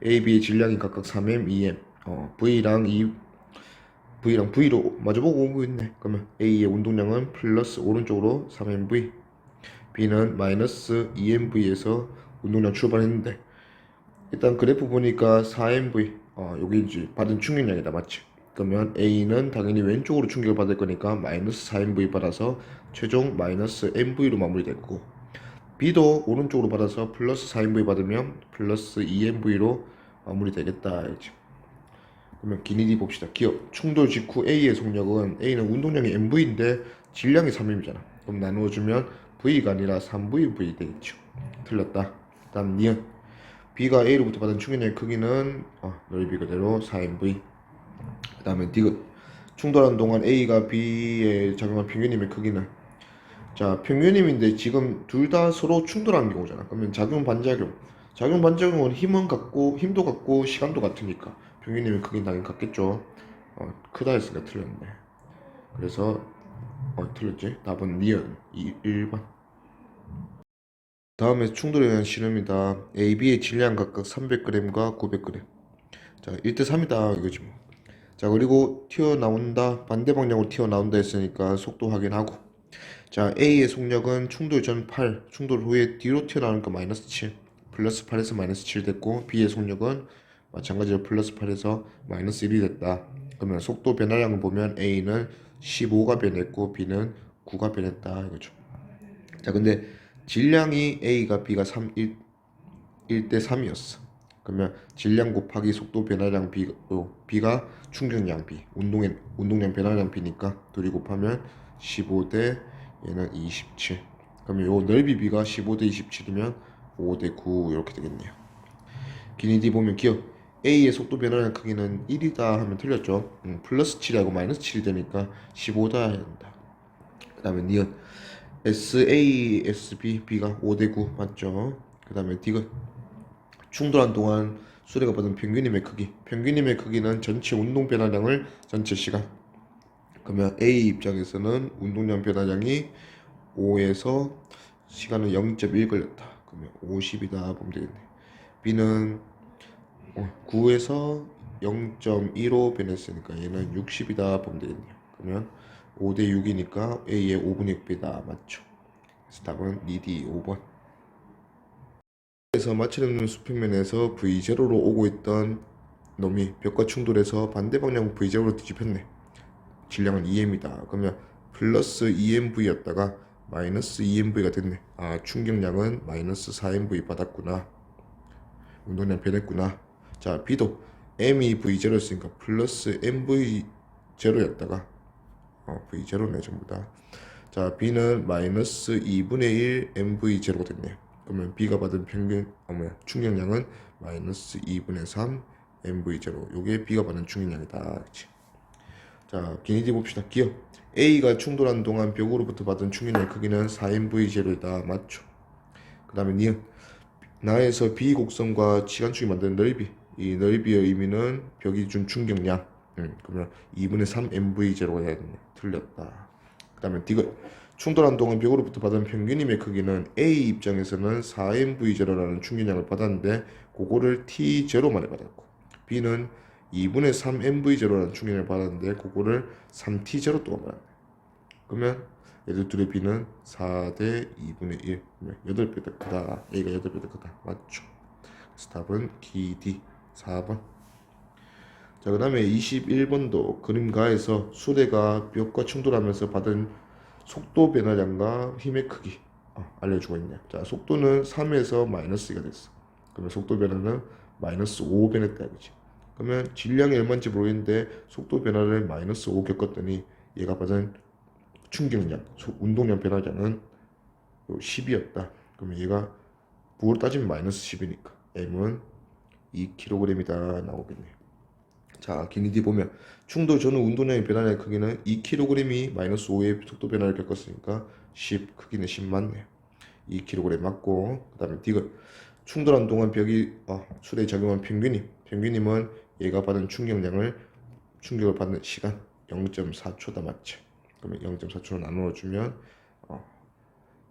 A, B의 질량이 각각 3M, 2M. V랑 V로 마주보고 오고 있네. 그러면 A의 운동량은 플러스 오른쪽으로 3MV, B는 마이너스 2MV에서 운동량 출발했는데 일단 그래프 보니까 4MV, 여기 이제 받은 충격량이다, 맞지? 그러면 A는 당연히 왼쪽으로 충격을 받을 거니까 마이너스 4MV 받아서 최종 마이너스 MV로 마무리될 거고 B도 오른쪽으로 받아서 플러스 4MV 받으면 플러스 2MV로 마무리되겠다. 이제. 그러면 기니디 봅시다. 기억. 충돌 직후 A의 속력은 A는 운동량이 MV인데 질량이 3M이잖아. 그럼 나누어주면 V가 아니라 3VV 되겠죠. 틀렸다. 다음 니은. B가 A로부터 받은 충격량의 크기는 넓이 그대로 4MV. 그 다음에 디귿. 충돌하는 동안 A가 B에 작용한 평균힘의 크기는 자, 평균힘인데 지금 둘 다 서로 충돌하는 경우잖아. 그러면 작용 반작용. 작용 반작용은 힘도 같고 시간도 같으니까 평균힘의 크기는 당연히 같겠죠. 크다 했으니까 틀렸네. 그래서 틀렸지. 답은 니은 1번. 다음에 충돌에 대한 실험이다. A, B의 질량 각각 300g과 900g. 자, 1대3이다 이거지 뭐. 자, 그리고 튀어나온다. 반대 방향으로 튀어나온다 했으니까 속도 확인하고. 자, A의 속력은 충돌 전 8, 충돌 후에 뒤로 튀어나오니까 마이너스 7, 플러스 8에서 마이너스 7 됐고 B의 속력은 마찬가지로 플러스 8에서 마이너스 1이 됐다. 그러면 속도 변화량을 보면 A는 15가 변했고 B는 9가 변했다 이거죠. 자, 근데 질량이 A가 B가 1대 3이었어. 그러면 질량 곱하기 속도 변화량 B가 충격량 B, 운동량 변화량 B니까 둘이 곱하면 15대 얘는 27. 그러면 요 넓이 B가 15대 27이면 5대 9 이렇게 되겠네요. 기니디 보면 기억. A의 속도 변화량 크기는 1이다 하면 틀렸죠. 플러스 7하고 마이너스 7이 되니까 15다 해야 된다. 그 다음에 니은. SA, SB, B가 5대 9 맞죠? 그 다음에 D가 충돌한 동안 수레가 받은 평균힘의 크기. 평균힘의 크기는 전체 운동 변화량을 전체 시간. 그러면 A 입장에서는 운동량 변화량이 5에서 시간은 0.1 걸렸다. 그러면 50이다 보면 되겠네. B는 9에서 0.15 변했으니까 얘는 60이다 보면 되겠네요. 그러면 5대 6이니까 A의 5분의 6배다. 맞죠? 그래서 답은 2D 5번. 그래서 마찰없는 수평면에서 V0로 오고 있던 놈이 벽과 충돌해서 반대 방향 V0로 뒤집혔네. 질량은 2m이다. 그러면 플러스 2mv였다가 마이너스 2mv가 됐네. 아, 충격량은 마이너스 4mv 받았구나. 운동량 변했구나. 자, B도 m이 v0였으니까 플러스 mv0였다가 v0네 전부 다. 자, B는 마이너스 2분의 1 mv0가 됐네요. 그러면 B가 받은 평균 충격량은 마이너스 2분의 3 mv0. 요게 B가 받은 충격량이다. 그렇지? 자, 기니디 봅시다. 기억. A가 충돌한 동안 벽으로부터 받은 충격량의 크기는 4mv0이다. 맞죠? 그 다음에 니은. 나에서 B 곡선과 시간축이 만드는 넓이. 이 넓이의 의미는 벽이 준 충격량. 그러면 2분의 3 mv0가 해야 되네. 틀렸다. 그 다음에 디귿. 충돌한 동안 벽으로부터 받은 평균임의 크기는 A 입장에서는 4mv0라는 충격량을 받았는데 그거를 T0만에 받았고, B는 2분의 3 mv0라는 충격량을 받았는데 그거를 3t0 동안 받았네. 그러면 얘들 둘의 B는 4대 2분의 1. 8배 더 크다. A가 8배 더 크다. 맞죠? 그래서 답은 D 4번. 자, 그 다음에 21번도 그림가에서 수레가 벽과 충돌하면서 받은 속도 변화량과 힘의 크기 알려주고 있네요. 자, 속도는 3에서 마이너스 2가 됐어. 그러면 속도 변화는 마이너스 5 변했다 이거지. 그러면 질량이 얼마인지 모르겠는데 속도 변화를 마이너스 5 겪었더니 얘가 받은 충격량, 운동량 변화량은 10이었다. 그러면 얘가 부호로 따지면 마이너스 10이니까 M은 2kg이다 나오겠네요. 자, 기니디 보면 충돌 전후 운동량의 변화량의 크기는 2kg이 마이너스 5의 속도 변화를 겪었으니까 10, 크기는 10 맞네요. 2kg 맞고, 그 다음에 디귿. 충돌한 동안 벽이 수레에 작용한 평균임은 얘가 받은 충격을 받는 시간 0.4초다. 맞죠? 그러면 0.4초로 나누어주면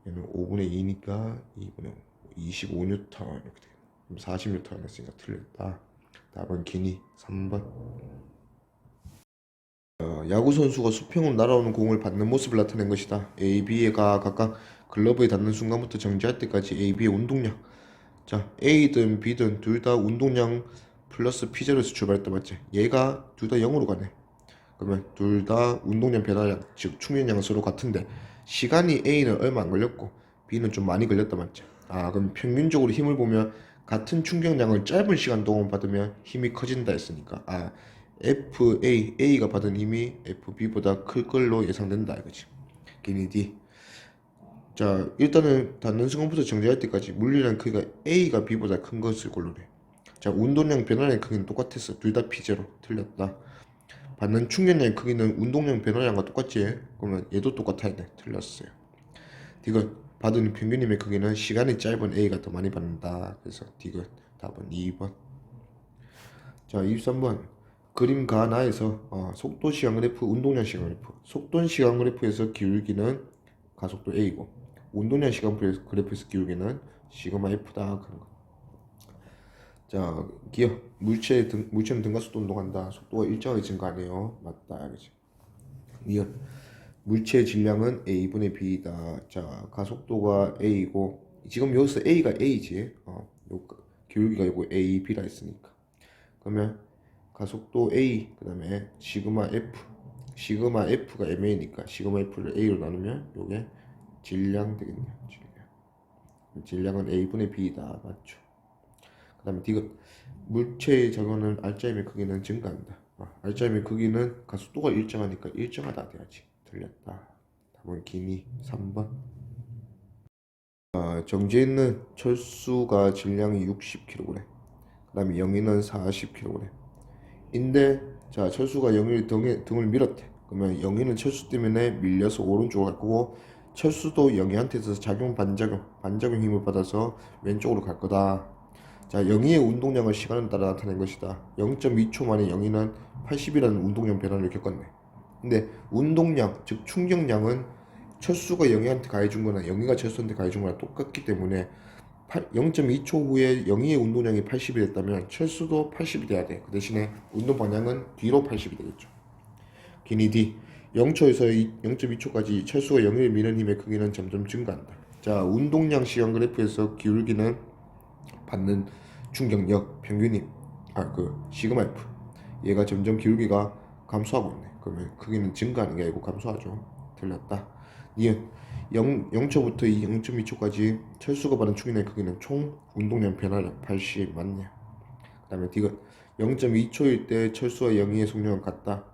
얘는 5분의 2니까 2분의 25N 이렇게 되겠네. 그럼 40N 했으니까 틀렸다. 답은 기니 3번. 야구 선수가 수평으로 날아오는 공을 받는 모습을 나타낸 것이다. A, B가 각각 글러브에 닿는 순간부터 정지할 때까지 A, B의 운동량. 자, A든 B든 둘 다 운동량 플러스 P0에서 출발했다. 맞지? 얘가 둘 다 0으로 가네. 그러면 둘 다 운동량 변화량, 즉 충격량은 서로 같은데 시간이 A는 얼마 안 걸렸고 B는 좀 많이 걸렸다. 맞죠? 그럼 평균적으로 힘을 보면 같은 충격량을 짧은 시간 동안 받으면 힘이 커진다 했으니까 A가 받은 힘이 FB보다 클 걸로 예상된다 이거지. 기니. 자, 일단은 닿는 순간부터 정지할 때까지 물리량 크기가 A가 B보다 큰 것을 고르래. 자, 운동량 변화량의 크기는 똑같았어. 둘 다 P0. 틀렸다. 받는 충격량의 크기는 운동량 변화량과 똑같지? 그러면 얘도 똑같아야 돼. 틀렸어요. 디귿. 받은 평균임의 크기는 시간이 짧은 A가 더 많이 받는다. 그래서 디귿. 답은 2번. 자, 23번. 그림 가나에서 속도 시간 그래프, 운동량 시간 그래프. 속도 시간 그래프에서 기울기는 가속도 A고, 운동량 시간 그래프에서 기울기는 시그마 F다. 그런 거. 자, 기억. 물체는 등가속도 운동한다. 속도가 일정하게 증가하네요. 맞다. 그지? 이어. 물체의 질량은 A분의 B다. 자, 가속도가 A고, 지금 여기서 A가 A지. 기울기가 이거 A, B라 했으니까. 그러면 가속도 A, 그 다음에 시그마 F. 시그마 F가 MA니까 시그마 F를 A로 나누면 요게 질량 되겠네요. 질량은 A분의 B다. 맞죠? 그 다음에 디귿. 물체의 작용하는 R자임의 크기는 증가한다. R자임의 크기는 가속도가 일정하니까 일정하다 돼야지. 틀렸다. 답은 기니 3번. 정지해 있는 철수가 질량이 60kg. 그 다음에 영희는 40kg. 인데 자, 철수가 영희 등을 밀었대. 그러면 영희는 철수 때문에 밀려서 오른쪽으로 갈 거고, 철수도 영희한테서 반작용 힘을 받아서 왼쪽으로 갈 거다. 자, 영희의 운동량을 시간을 따라 나타낸 것이다. 0.2초 만에 영희는 80이라는 운동량 변화를 겪었네. 근데 운동량, 즉 충격량은 철수가 영희한테 가해준 거나 영희가 철수한테 가해준 거나 똑같기 때문에 0.2초 후에 영희의 운동량이 80이 됐다면 철수도 80이 돼야 돼. 그 대신에 운동 방향은 뒤로 80이 되겠죠. 기니 D. 0초에서 0.2초까지 철수가 0을 미는 힘의 크기는 점점 증가한다. 자, 운동량 시간 그래프에서 기울기는 받는 충격력 평균이 시그마 F 얘가 점점 기울기가 감소하고 있네. 그러면 크기는 증가하는 게 아니고 감소하죠. 틀렸다. 니은 0초부터 0.2초까지 철수가 받은 충격의 크기는 총 운동량 변화량 80 맞네. 그 다음에 디귿 0.2초일 때 철수와 0의 속력은 같다.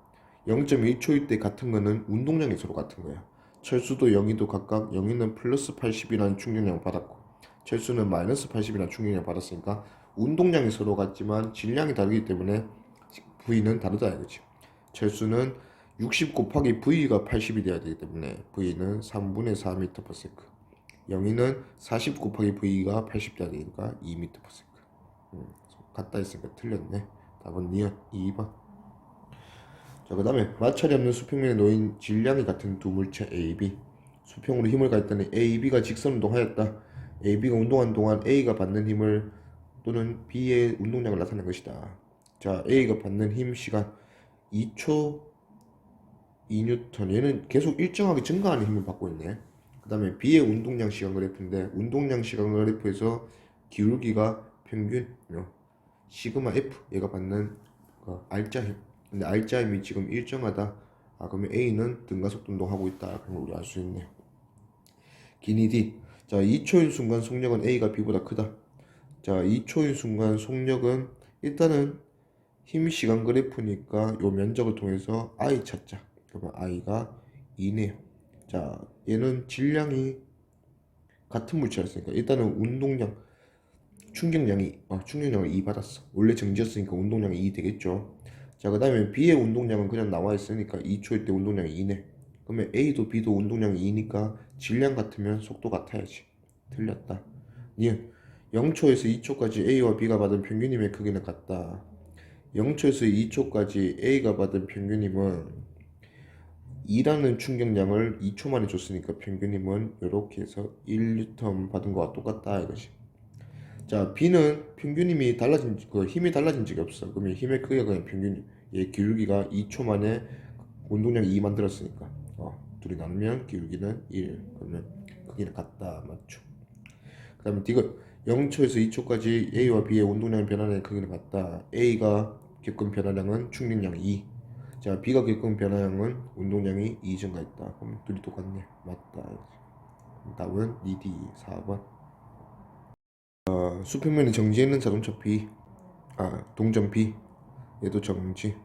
0.1초일 때 같은 거는 운동량이 서로 같은 거야. 철수도 0이도 각각 0이는 플러스 80이라는 충격량을 받았고 철수는 마이너스 80이라는 충격량을 받았으니까 운동량이 서로 같지만 질량이 다르기 때문에 V는 다르다 이거지. 철수는 60 곱하기 V가 80이 돼야 되기 때문에 V는 3분의 4m/s. 0이는 40 곱하기 V가 80 돼야 되니까 2m/s. 같다 했으니까 틀렸네. 답은 니은 2번. 자, 그 다음에 마찰이 없는 수평면에 놓인 질량이 같은 두 물체 A, B. 수평으로 힘을 가했더니 A, B가 직선 운동하였다. A, B가 운동한 동안 A가 받는 힘을 또는 B의 운동량을 나타낸 것이다. 자, A가 받는 힘 시간 2초 2뉴턴. 얘는 계속 일정하게 증가하는 힘을 받고 있네. 그 다음에 B의 운동량 시간 그래프인데 운동량 시간 그래프에서 기울기가 평균 시그마 F 얘가 받는 R자 힘. 근데 R자 힘이 지금 일정하다. 그러면 A는 등가속도 운동하고 있다. 그런 걸 우리 알 수 있네요. 기니 D. 자, 2초인 순간 속력은 A가 B보다 크다. 자, 2초인 순간 속력은 일단은 힘 시간 그래프니까 요 면적을 통해서 I 찾자. 그러면 I가 2네요. 자, 얘는 질량이 같은 물체였으니까 일단은 운동량 충격량을 2 받았어. 원래 정지였으니까 운동량이 2 되겠죠. 자, 그 다음에 B의 운동량은 그냥 나와 있으니까 2초일 때 운동량이 2네. 그러면 A도 B도 운동량이 2니까 질량 같으면 속도 같아야지. 틀렸다. 니은 0초에서 2초까지 A와 B가 받은 평균 힘의 크기는 같다. 0초에서 2초까지 A가 받은 평균 힘은 2라는 충격량을 2초 만에 줬으니까 평균 힘은 이렇게 해서 1N 받은 거와 똑같다 이것이. 자, B는 평균 힘이 달라진 적이 없어. 그러면 힘의 크기가 그냥 평균, 얘 기울기가 2초 만에 운동량 2 만들었으니까 둘이 나누면 기울기는 1. 그러면 크기는 같다. 맞죠? 그 다음에 디귿 0초에서 2초까지 A와 B의 운동량 변화량의 크기는 같다. A가 겪은 변화량은 충격량 2. 자, B가 겪은 변화량은 운동량이 2 증가했다. 그럼 둘이 똑같네. 맞다. 답은 2D 4번. 수평면에 정지해 있는 자동차 B, 동전 B, 얘도 정지.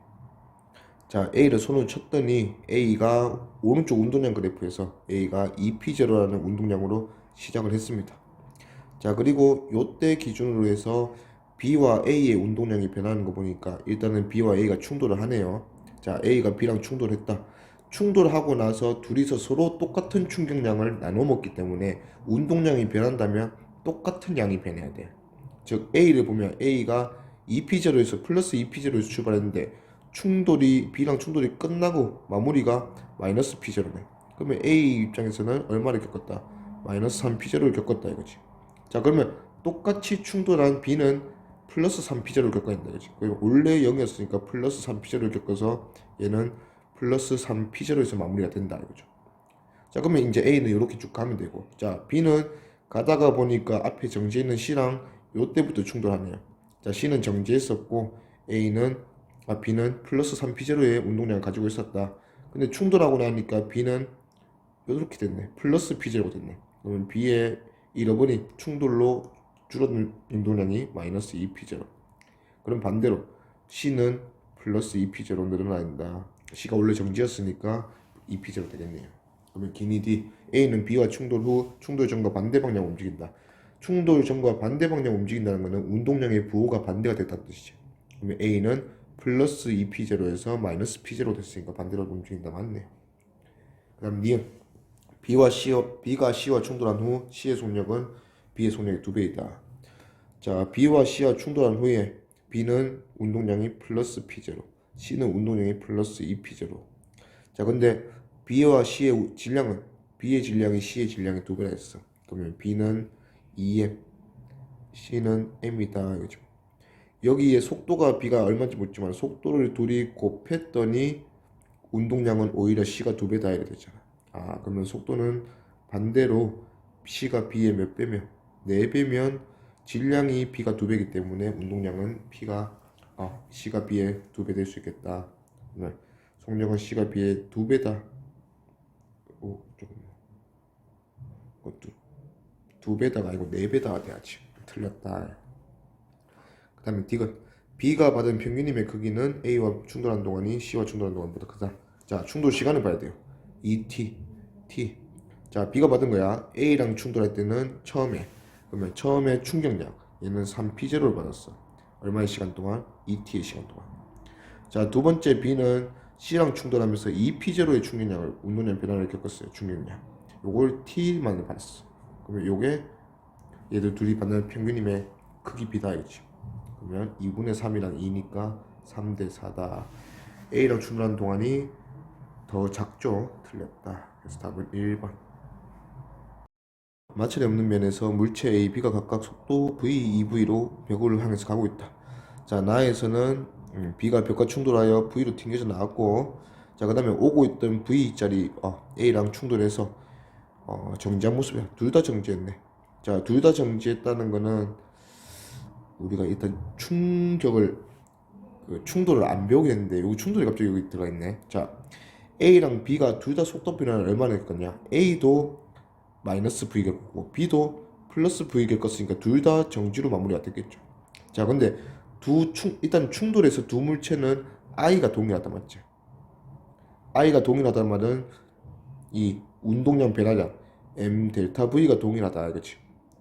자, A를 손으로 쳤더니 A가 오른쪽 운동량 그래프에서 A가 2P0라는 운동량으로 시작을 했습니다. 자, 그리고 요때 기준으로 해서 B와 A의 운동량이 변하는 거 보니까 일단은 B와 A가 충돌을 하네요. 자, A가 B랑 충돌했다. 충돌하고 나서 둘이서 서로 똑같은 충격량을 나눠 먹기 때문에 운동량이 변한다면 똑같은 양이 변해야 돼. 즉 A를 보면 A가 2P0에서 플러스 2P0에서 출발했는데 B랑 충돌이 끝나고 마무리가 마이너스 P0네. 그러면 A 입장에서는 얼마를 겪었다? 마이너스 3P0를 겪었다 이거지. 자, 그러면 똑같이 충돌한 B는 플러스 3P0를 겪어야 된다 이거지. 그리고 원래 0이었으니까 플러스 3P0를 겪어서 얘는 플러스 3P0에서 마무리가 된다 이거죠. 자, 그러면 이제 A는 이렇게 쭉 가면 되고, 자, B는 가다가 보니까 앞에 정지해 있는 C랑 요때부터 충돌하네요. 자, C는 정지했었고 B는 플러스 3P0의 운동량을 가지고 있었다. 근데 충돌하고 나니까 B는 이렇게 됐네. 플러스 P0가 됐네. 그러면 B의 잃어버린 충돌로 줄어든 운동량이 마이너스 2P0. 그럼 반대로 C는 플러스 2P0 늘어난다. C가 원래 정지였으니까 2P0 되겠네요. 그러면 기니 D, A는 B와 충돌 후 충돌 전과 반대 방향 움직인다. 충돌 전과 반대 방향 움직인다는 것은 운동량의 부호가 반대가 됐다는 뜻이죠. 그러면 A는 플러스 2P0에서 마이너스 P0 됐으니까 반대로 움직인다. 맞네. 그 다음 니은 B가 C와 충돌한 후 C의 속력은 B의 속력의 2배이다. 자, B와 C와 충돌한 후에 B는 운동량이 플러스 P0, C는 운동량이 플러스 2P0. 자, 근데 B와 C의 질량은 B의 질량이 C의 질량의 2배라 했어. 그러면 B는 2M, C는 M이다 이거죠. 여기에 속도가 B가 얼마인지 묻지만 속도를 둘이 곱했더니 운동량은 오히려 C가 2배다 이래 되잖아. 아, 그러면 속도는 반대로 C가 B의 몇 배면 4배면 질량이 B가 2배이기 때문에 운동량은 C가 B의 2배 될 수 있겠다. 속력은 C가 B의 2배다. 오, 조금 그것도 2배다가 아니고 4배다가 돼야지. 틀렸다. 그 다음에 D건 B가 받은 평균임의 크기는 A와 충돌한 동안이 C와 충돌한 동안보다 크다. 자, 충돌 시간을 봐야 돼요. 2t, t. 자, B가 받은 거야. A랑 충돌할 때는 그러면 처음에 충격량, 얘는 3p0를 받았어. 얼마의 시간 동안? 2t의 시간 동안. 자, 두 번째 B는 C랑 충돌하면서 2p0의 충격량을, 운동량 변화를 겪었어요. 충격량. 요걸 t만을 받았어. 그러면 요게 얘들 둘이 받는 평균임의 크기 B다 이거지. 그러면 2분의 3이랑 2니까 3대 4다. A랑 충돌한 동안이 더 작죠? 틀렸다. 그래서 답은 1번. 마찰이 없는 면에서 물체 A, B가 각각 속도 V, EV로 벽을 향해서 가고 있다. 자, 나에서는 B가 벽과 충돌하여 V로 튕겨져 나왔고, 자, 그 다음에 오고 있던 V자리 A랑 충돌해서 정지한 모습이야. 둘 다 정지했네. 자, 둘 다 정지했다는 거는 우리가 일단 충돌을 안 배우겠는데 여기 충돌이 갑자기 여기 들어가 있네. 자, A랑 B가 둘 다 속도 변화를 얼마나 했거냐? A도 마이너스 V 겪었고 B도 플러스 V 겪었으니까 둘 다 정지로 마무리가 됐겠죠. 자, 근데 일단 충돌해서 두 물체는 I가 동일하다 맞지? I가 동일하다는 말은 이 운동량 변화량 M 델타 V가 동일하다 그치?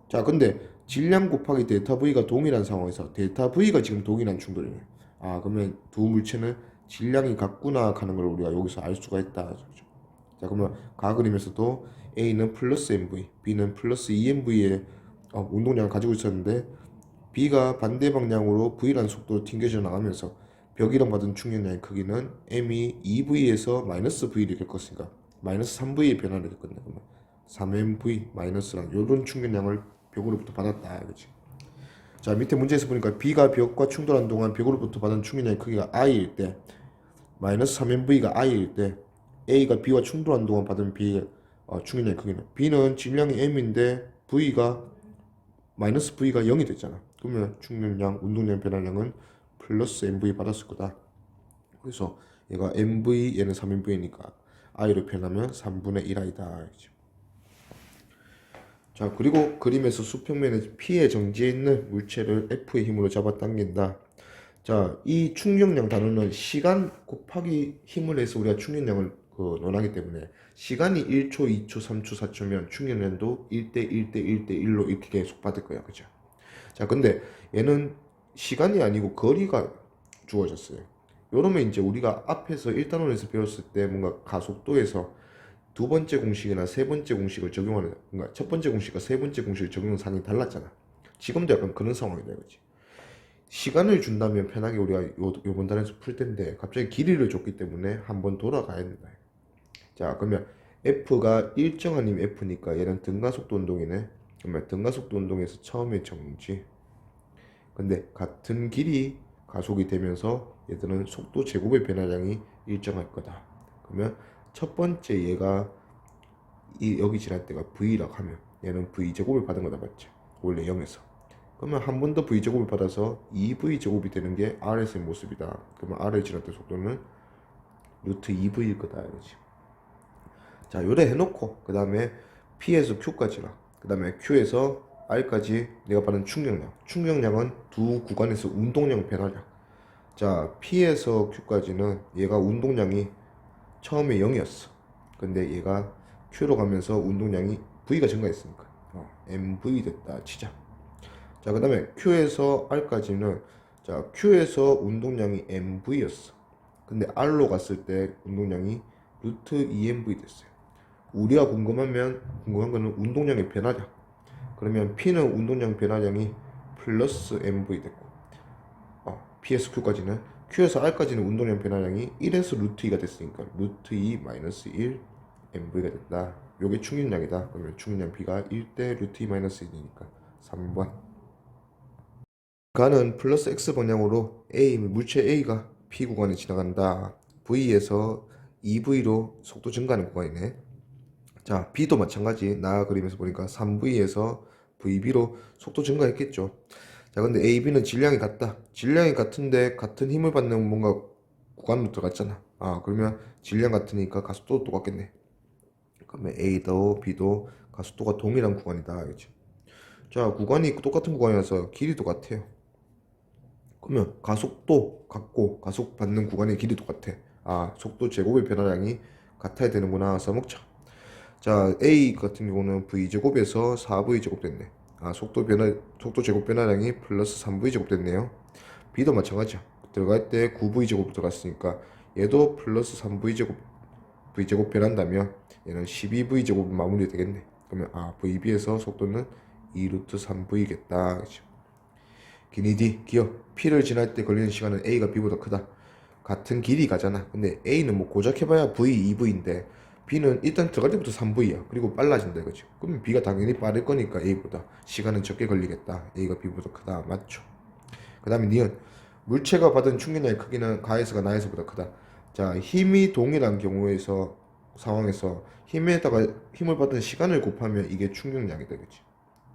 자, 근데 질량 곱하기 델타 V가 동일한 상황에서 델타 V가 지금 동일한 충돌이네. 아, 그러면 두 물체는 질량이 같구나 하는 걸 우리가 여기서 알 수가 있다. 그렇죠? 자, 그러면 가 그림에서도 A는 플러스 MV, B는 플러스 EMV의 운동량을 가지고 있었는데 B가 반대 방향으로 V라는 속도로 튕겨져 나가면서 벽이랑 받은 충격량의 크기는 M이 2V에서 마이너스 V를 겪었으니까 마이너스 3V의 변화를 겪었네. 그러면 3MV 마이너스란 이런 충격량을 벽으로부터 받았다. 그렇지? 자, 밑에 문제에서 보니까 B가 벽과 충돌한 동안 벽으로부터 받은 충격량의 크기가 I일 때 마이너스 3MV가 I일 때 A가 B와 충돌한 동안 받은 B의 충격량의 크기는 B는 질량이 M인데 마이너스 V가 0이 됐잖아. 그러면 충격량, 운동량 변화량은 플러스 MV 받았을 거다. 그래서 얘가 MV, 얘는 3MV니까 I로 표현하면 3분의 1I다. 자, 그리고 그림에서 수평면에 P에 정지해 있는 물체를 F의 힘으로 잡아당긴다. 자, 이 충격량 단어는 시간 곱하기 힘을 해서 우리가 충격량을 논하기 때문에 시간이 1초, 2초, 3초, 4초면 충격량도 1대 1대 1대 1로 이렇게 계속 받을 거야. 그죠? 자, 근데 얘는 시간이 아니고 거리가 주어졌어요. 이러면 이제 우리가 앞에서 1단원에서 배웠을 때 뭔가 가속도에서 두 번째 공식이나 세 번째 공식을 적용하는, 그러니까 첫 번째 공식과 세 번째 공식을 적용하는 상황이 달랐잖아. 지금도 약간 그런 상황이다 이거지. 시간을 준다면 편하게 우리가 요번 단에서 풀 텐데 갑자기 길이를 줬기 때문에 한번 돌아가야 된다. 자, 그러면 F가 일정한 힘 F니까 얘는 등가속도 운동이네. 그러면 등가속도 운동에서 처음에 정지. 근데 같은 길이 가속이 되면서 얘들은 속도 제곱의 변화량이 일정할 거다. 그러면 첫 번째 얘가 여기 지날 때가 V라고 하면 얘는 V제곱을 받은 거다 맞지? 원래 0에서. 그러면 한 번 더 V제곱을 받아서 2V제곱이 되는 게 R에서의 모습이다. 그러면 R을 지날 때 속도는 루트 2V일 거다 이거지. 자, 요래 해놓고 그 다음에 P에서 Q까지라 그 다음에 Q에서 R까지 내가 받은 충격량은 두 구간에서 운동량 변화량. 자, P에서 Q까지는 얘가 운동량이 처음에 0이었어. 근데 얘가 Q로 가면서 운동량이 V가 증가했으니까 MV 됐다 치자. 자, 그 다음에 Q에서 R까지는 자, Q에서 운동량이 MV였어. 근데 R로 갔을 때 운동량이 루트 EMV 됐어요. 우리가 궁금한 거는 운동량의 변화량. 그러면 P는 운동량 변화량이 플러스 MV 됐고 P에서 Q까지는 Q에서 R까지는 운동량 변화량이 1에서 루트 2가 됐으니까 루트 2 마이너스 1 MV가 됐다. 요게 충격량이다. 그러면 충격량 B가 1대 루트 2 마이너스 1이니까 3번. 가는 플러스 X 방향으로 물체 A가 P 구간에 지나간다. V에서 2V로 속도 증가하는 구간이네. 자, B도 마찬가지. 나 그림에서 보니까 3V에서 VB로 속도 증가했겠죠. 자, 근데 A, B는 질량이 같다. 질량이 같은데 같은 힘을 받는 뭔가 구간으로 들어갔잖아. 아, 그러면 질량 같으니까 가속도도 똑같겠네. 그러면 A도 B도 가속도가 동일한 구간이다. 알겠지? 자, 구간이 똑같은 구간이라서 길이도 같아요. 그러면 가속도 같고 가속 받는 구간의 길이 똑같아. 아, 속도 제곱의 변화량이 같아야 되는구나. 써먹자. 자, A 같은 경우는 V제곱에서 4V제곱 됐네. 아, 속도 제곱 변화량이 플러스 3V제곱 됐네요. B도 마찬가지야. 들어갈 때 9V제곱 들어갔으니까 얘도 플러스 3V제곱 V제곱 변한다면 얘는 12V제곱 마무리 되겠네. 그러면 아, VB에서 속도는 2 루트 3V겠다. 그렇죠? 기니 D, 기억. P를 지날 때 걸리는 시간은 A가 B보다 크다. 같은 길이 가잖아. 근데 A는 뭐 고작 해봐야 V, 2V인데 B는 일단 들어갈 때부터 3V야. 그리고 빨라진다 그죠? 그러면 B가 당연히 빠를 거니까 A보다 시간은 적게 걸리겠다. A가 B보다 크다. 맞죠? 그 다음에 니은 물체가 받은 충격량의 크기는 가에서가 나에서보다 크다. 자, 힘이 동일한 경우에서 상황에서 힘에다가 힘을 받은 시간을 곱하면 이게 충격량이다 그치?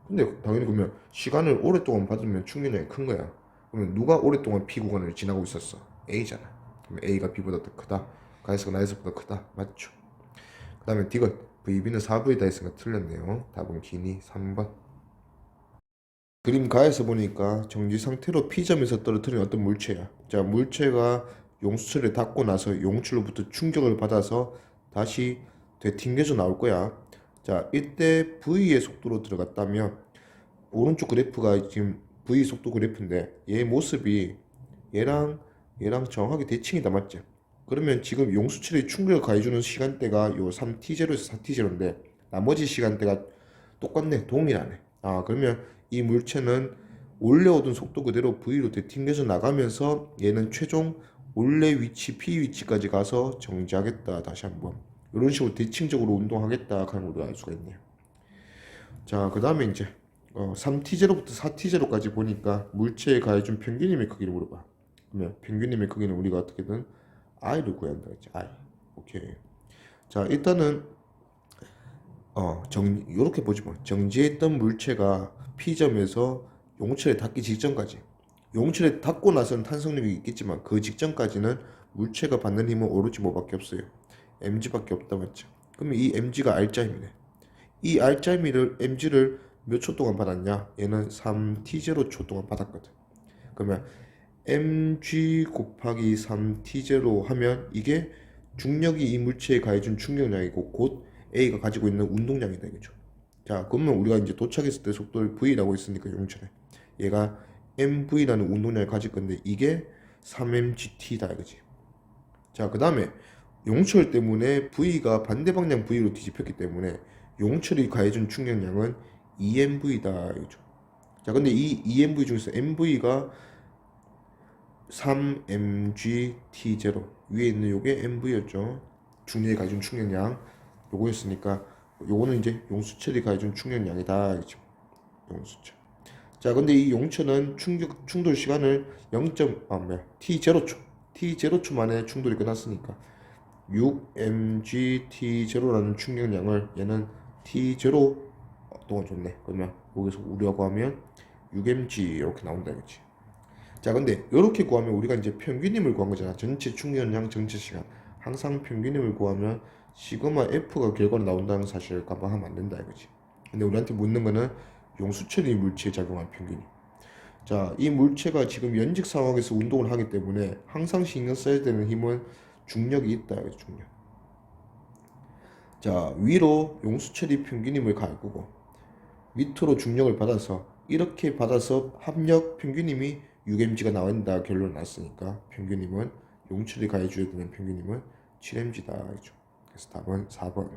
근데 당연히 그러면 시간을 오랫동안 받으면 충격량이 큰 거야. 그러면 누가 오랫동안 P 구간을 지나고 있었어? A잖아. 그러면 A가 B보다 더 크다. 가에서가 나에서보다 크다. 맞죠? 그 다음에 D건 VB는 4V다 했으니까 틀렸네요. 답은 기니 3번. 그림 가에서 보니까 정지 상태로 P점에서 떨어뜨린 어떤 물체야. 자, 물체가 용수철을 닿고 나서 용출로부터 충격을 받아서 다시 되튕겨져 나올 거야. 자, 이때 V의 속도로 들어갔다면 오른쪽 그래프가 지금 V 속도 그래프인데 얘 모습이 얘랑 정확하게 대칭이다 맞지? 그러면 지금 용수철이 충격을 가해주는 시간대가 요 3t0에서 4t0인데 나머지 시간대가 똑같네 동일하네. 아, 그러면 이 물체는 올려오던 속도 그대로 V로 되튕겨져 나가면서 얘는 최종 원래 위치 P 위치까지 가서 정지하겠다. 다시 한번 이런 식으로 대칭적으로 운동하겠다 하는 걸로 알 수가 있네요. 자, 그 다음에 이제 3T0부터 4T0까지 보니까 물체에 가해준 평균임의 크기를 물어봐. 그러면 평균임의 크기는 우리가 어떻게든 I를 구한다 했지. I. 오케이. 자, 일단은 이렇게 보지 뭐. 정지했던 물체가 P점에서 용철에 닿기 직전까지. 용철에 닿고 나서는 탄성력이 있겠지만 그 직전까지는 물체가 받는 힘은 오로지 뭐밖에 없어요. mg밖에 없다 맞죠? 그러면 이 mg가 R자임이네. 이 mg를 몇 초 동안 받았냐? 얘는 3t0초 동안 받았거든. 그러면 mg 곱하기 3t0 하면 이게 중력이 이 물체에 가해준 충격량이고 곧 A가 가지고 있는 운동량이다 이거죠. 자, 그러면 우리가 이제 도착했을 때 속도를 V라고 했으니까 용철에 얘가 mv라는 운동량을 가질 건데 이게 3mgt다 이거지. 자, 그 다음에 용철 때문에 V가 반대 방향 V로 뒤집혔기 때문에 용철이 가해준 충격량은 EMV다 이거죠. 자, 근데 이 EMV 중에서 MV가 3mgT0 위에 있는 요게 MV였죠. 중력이 가해준 충격량 요거였으니까 요거는 이제 용수철이 가해준 충격량이다 이거죠. 용수철. 자, 근데 이 용철은 충돌 시간을 0. T0초 T0초 만에 충돌이 끝났으니까 6mgT0라는 충격량을 얘는 T0 동안 줬네. 그러면 여기서 우리가 구하면 6mg 이렇게 나온다 이거지. 자, 근데 이렇게 구하면 우리가 이제 평균임을 구한 거잖아. 전체 충격량, 전체 시간. 항상 평균임을 구하면 시그마 F가 결과로 나온다는 사실을 감안하면 안 된다 이거지. 근데 우리한테 묻는 거는 용수철이 물체에 작용한 평균임. 자, 이 물체가 지금 연직 상황에서 운동을 하기 때문에 항상 신경 써야 되는 힘은 중력이 있다 이거지, 중력. 자, 위로 용수철이 평균임을 가할 거고 밑으로 중력을 받아서 이렇게 받아서 합력 평균임이 6mg가 나온다 결론 났으니까 평균임은 용철이 가해줘야 되는 평균임은 7mg다 이죠. 그래서 답은 4번.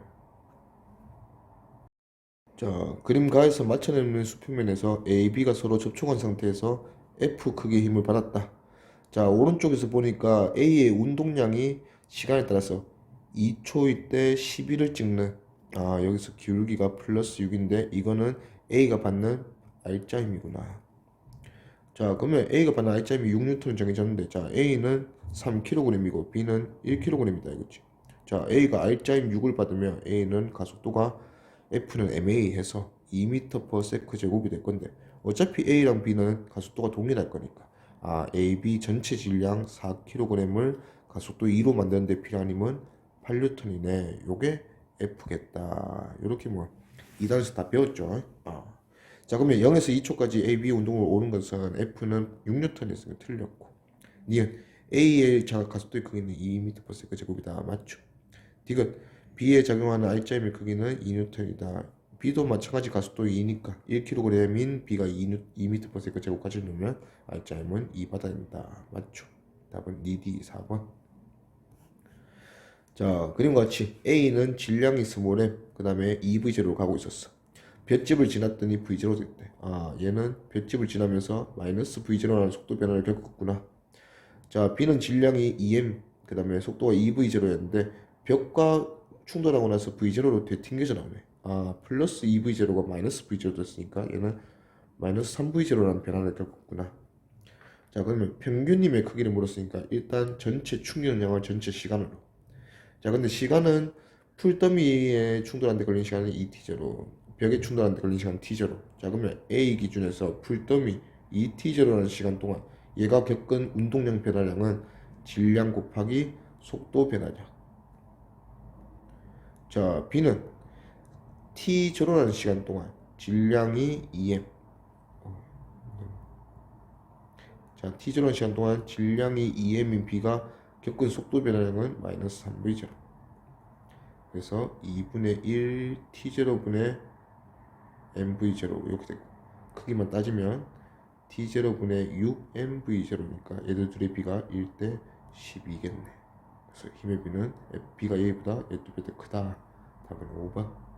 자, 그림 가에서 맞춰내는 수평면에서 A, B가 서로 접촉한 상태에서 F 크기의 힘을 받았다. 자, 오른쪽에서 보니까 A의 운동량이 시간에 따라서 2초일 때 11을 찍는 여기서 기울기가 플러스 6인데 이거는 A가 받는 R자임이구나. 자, 그러면 A가 받는 R자임이 6N을 정해졌는데 자, A는 3kg이고 B는 1kg이다 이거지. 자, A가 R자임 6을 받으면 A는 가속도가 F는 MA 해서 2m/s 제곱이 될 건데 어차피 A랑 B는 가속도가 동일할 거니까 AB 전체 질량 4kg을 가속도 2로 만드는데 필요한 힘은 8N이네. 요게 F겠다. 요렇게 뭐 2단에서 다 배웠죠. 자, 그러면 0에서 2초까지 AB 운동을 오는 것은 F는 6N이었으니까 틀렸고 니은 A의 가속도의 크기는 2m/s 제곱이다. 맞죠? 디귿 B에 작용하는 R자임의 크기는 2N이다. B도 마찬가지 가속도 2니까 1kg인 B가 2m/s 제곱까지 넣으면 R자임은 2 받아야 된다. 맞죠? 답은 니디 4번. 자, 그림과 같이 A는 질량이 스몰m, 그 다음에 EV0로 가고 있었어. 볏집을 지났더니 V0 됐대. 얘는 볏집을 지나면서 마이너스 V0라는 속도 변화를 겪었구나. 자, B는 질량이 EM, 그 다음에 속도가 EV0였는데 벽과 충돌하고 나서 V0로 되튕겨져 나오네. 플러스 EV0가 마이너스 V0 됐으니까 얘는 마이너스 3V0라는 변화를 겪었구나. 자, 그러면 평균임의 크기를 물었으니까 일단 전체 충격량을 전체 시간으로. 자, 근데 시간은 풀더미에 충돌한 데 걸린 시간은 2t0, 벽에 충돌한 데 걸린 시간 t0. 자, 그러면 A 기준에서 풀더미 2t0라는 시간 동안 얘가 겪은 운동량 변화량은 질량 곱하기 속도 변화량. 자, B는 t0라는 시간 동안 질량이 2m. 자, t0라는 시간 동안 질량이 2m인 B가 겪은 속도 변화량은 마이너스 3v0. 그래서 2분의 1 t0분의 mv0 이렇게 되고 크기만 따지면 t0분의 6mv0니까 얘들 둘의 B가 1대 12겠네. 그래서 힘의 B는 B가 A보다 얘 두 배 더 크다. 답은 5번.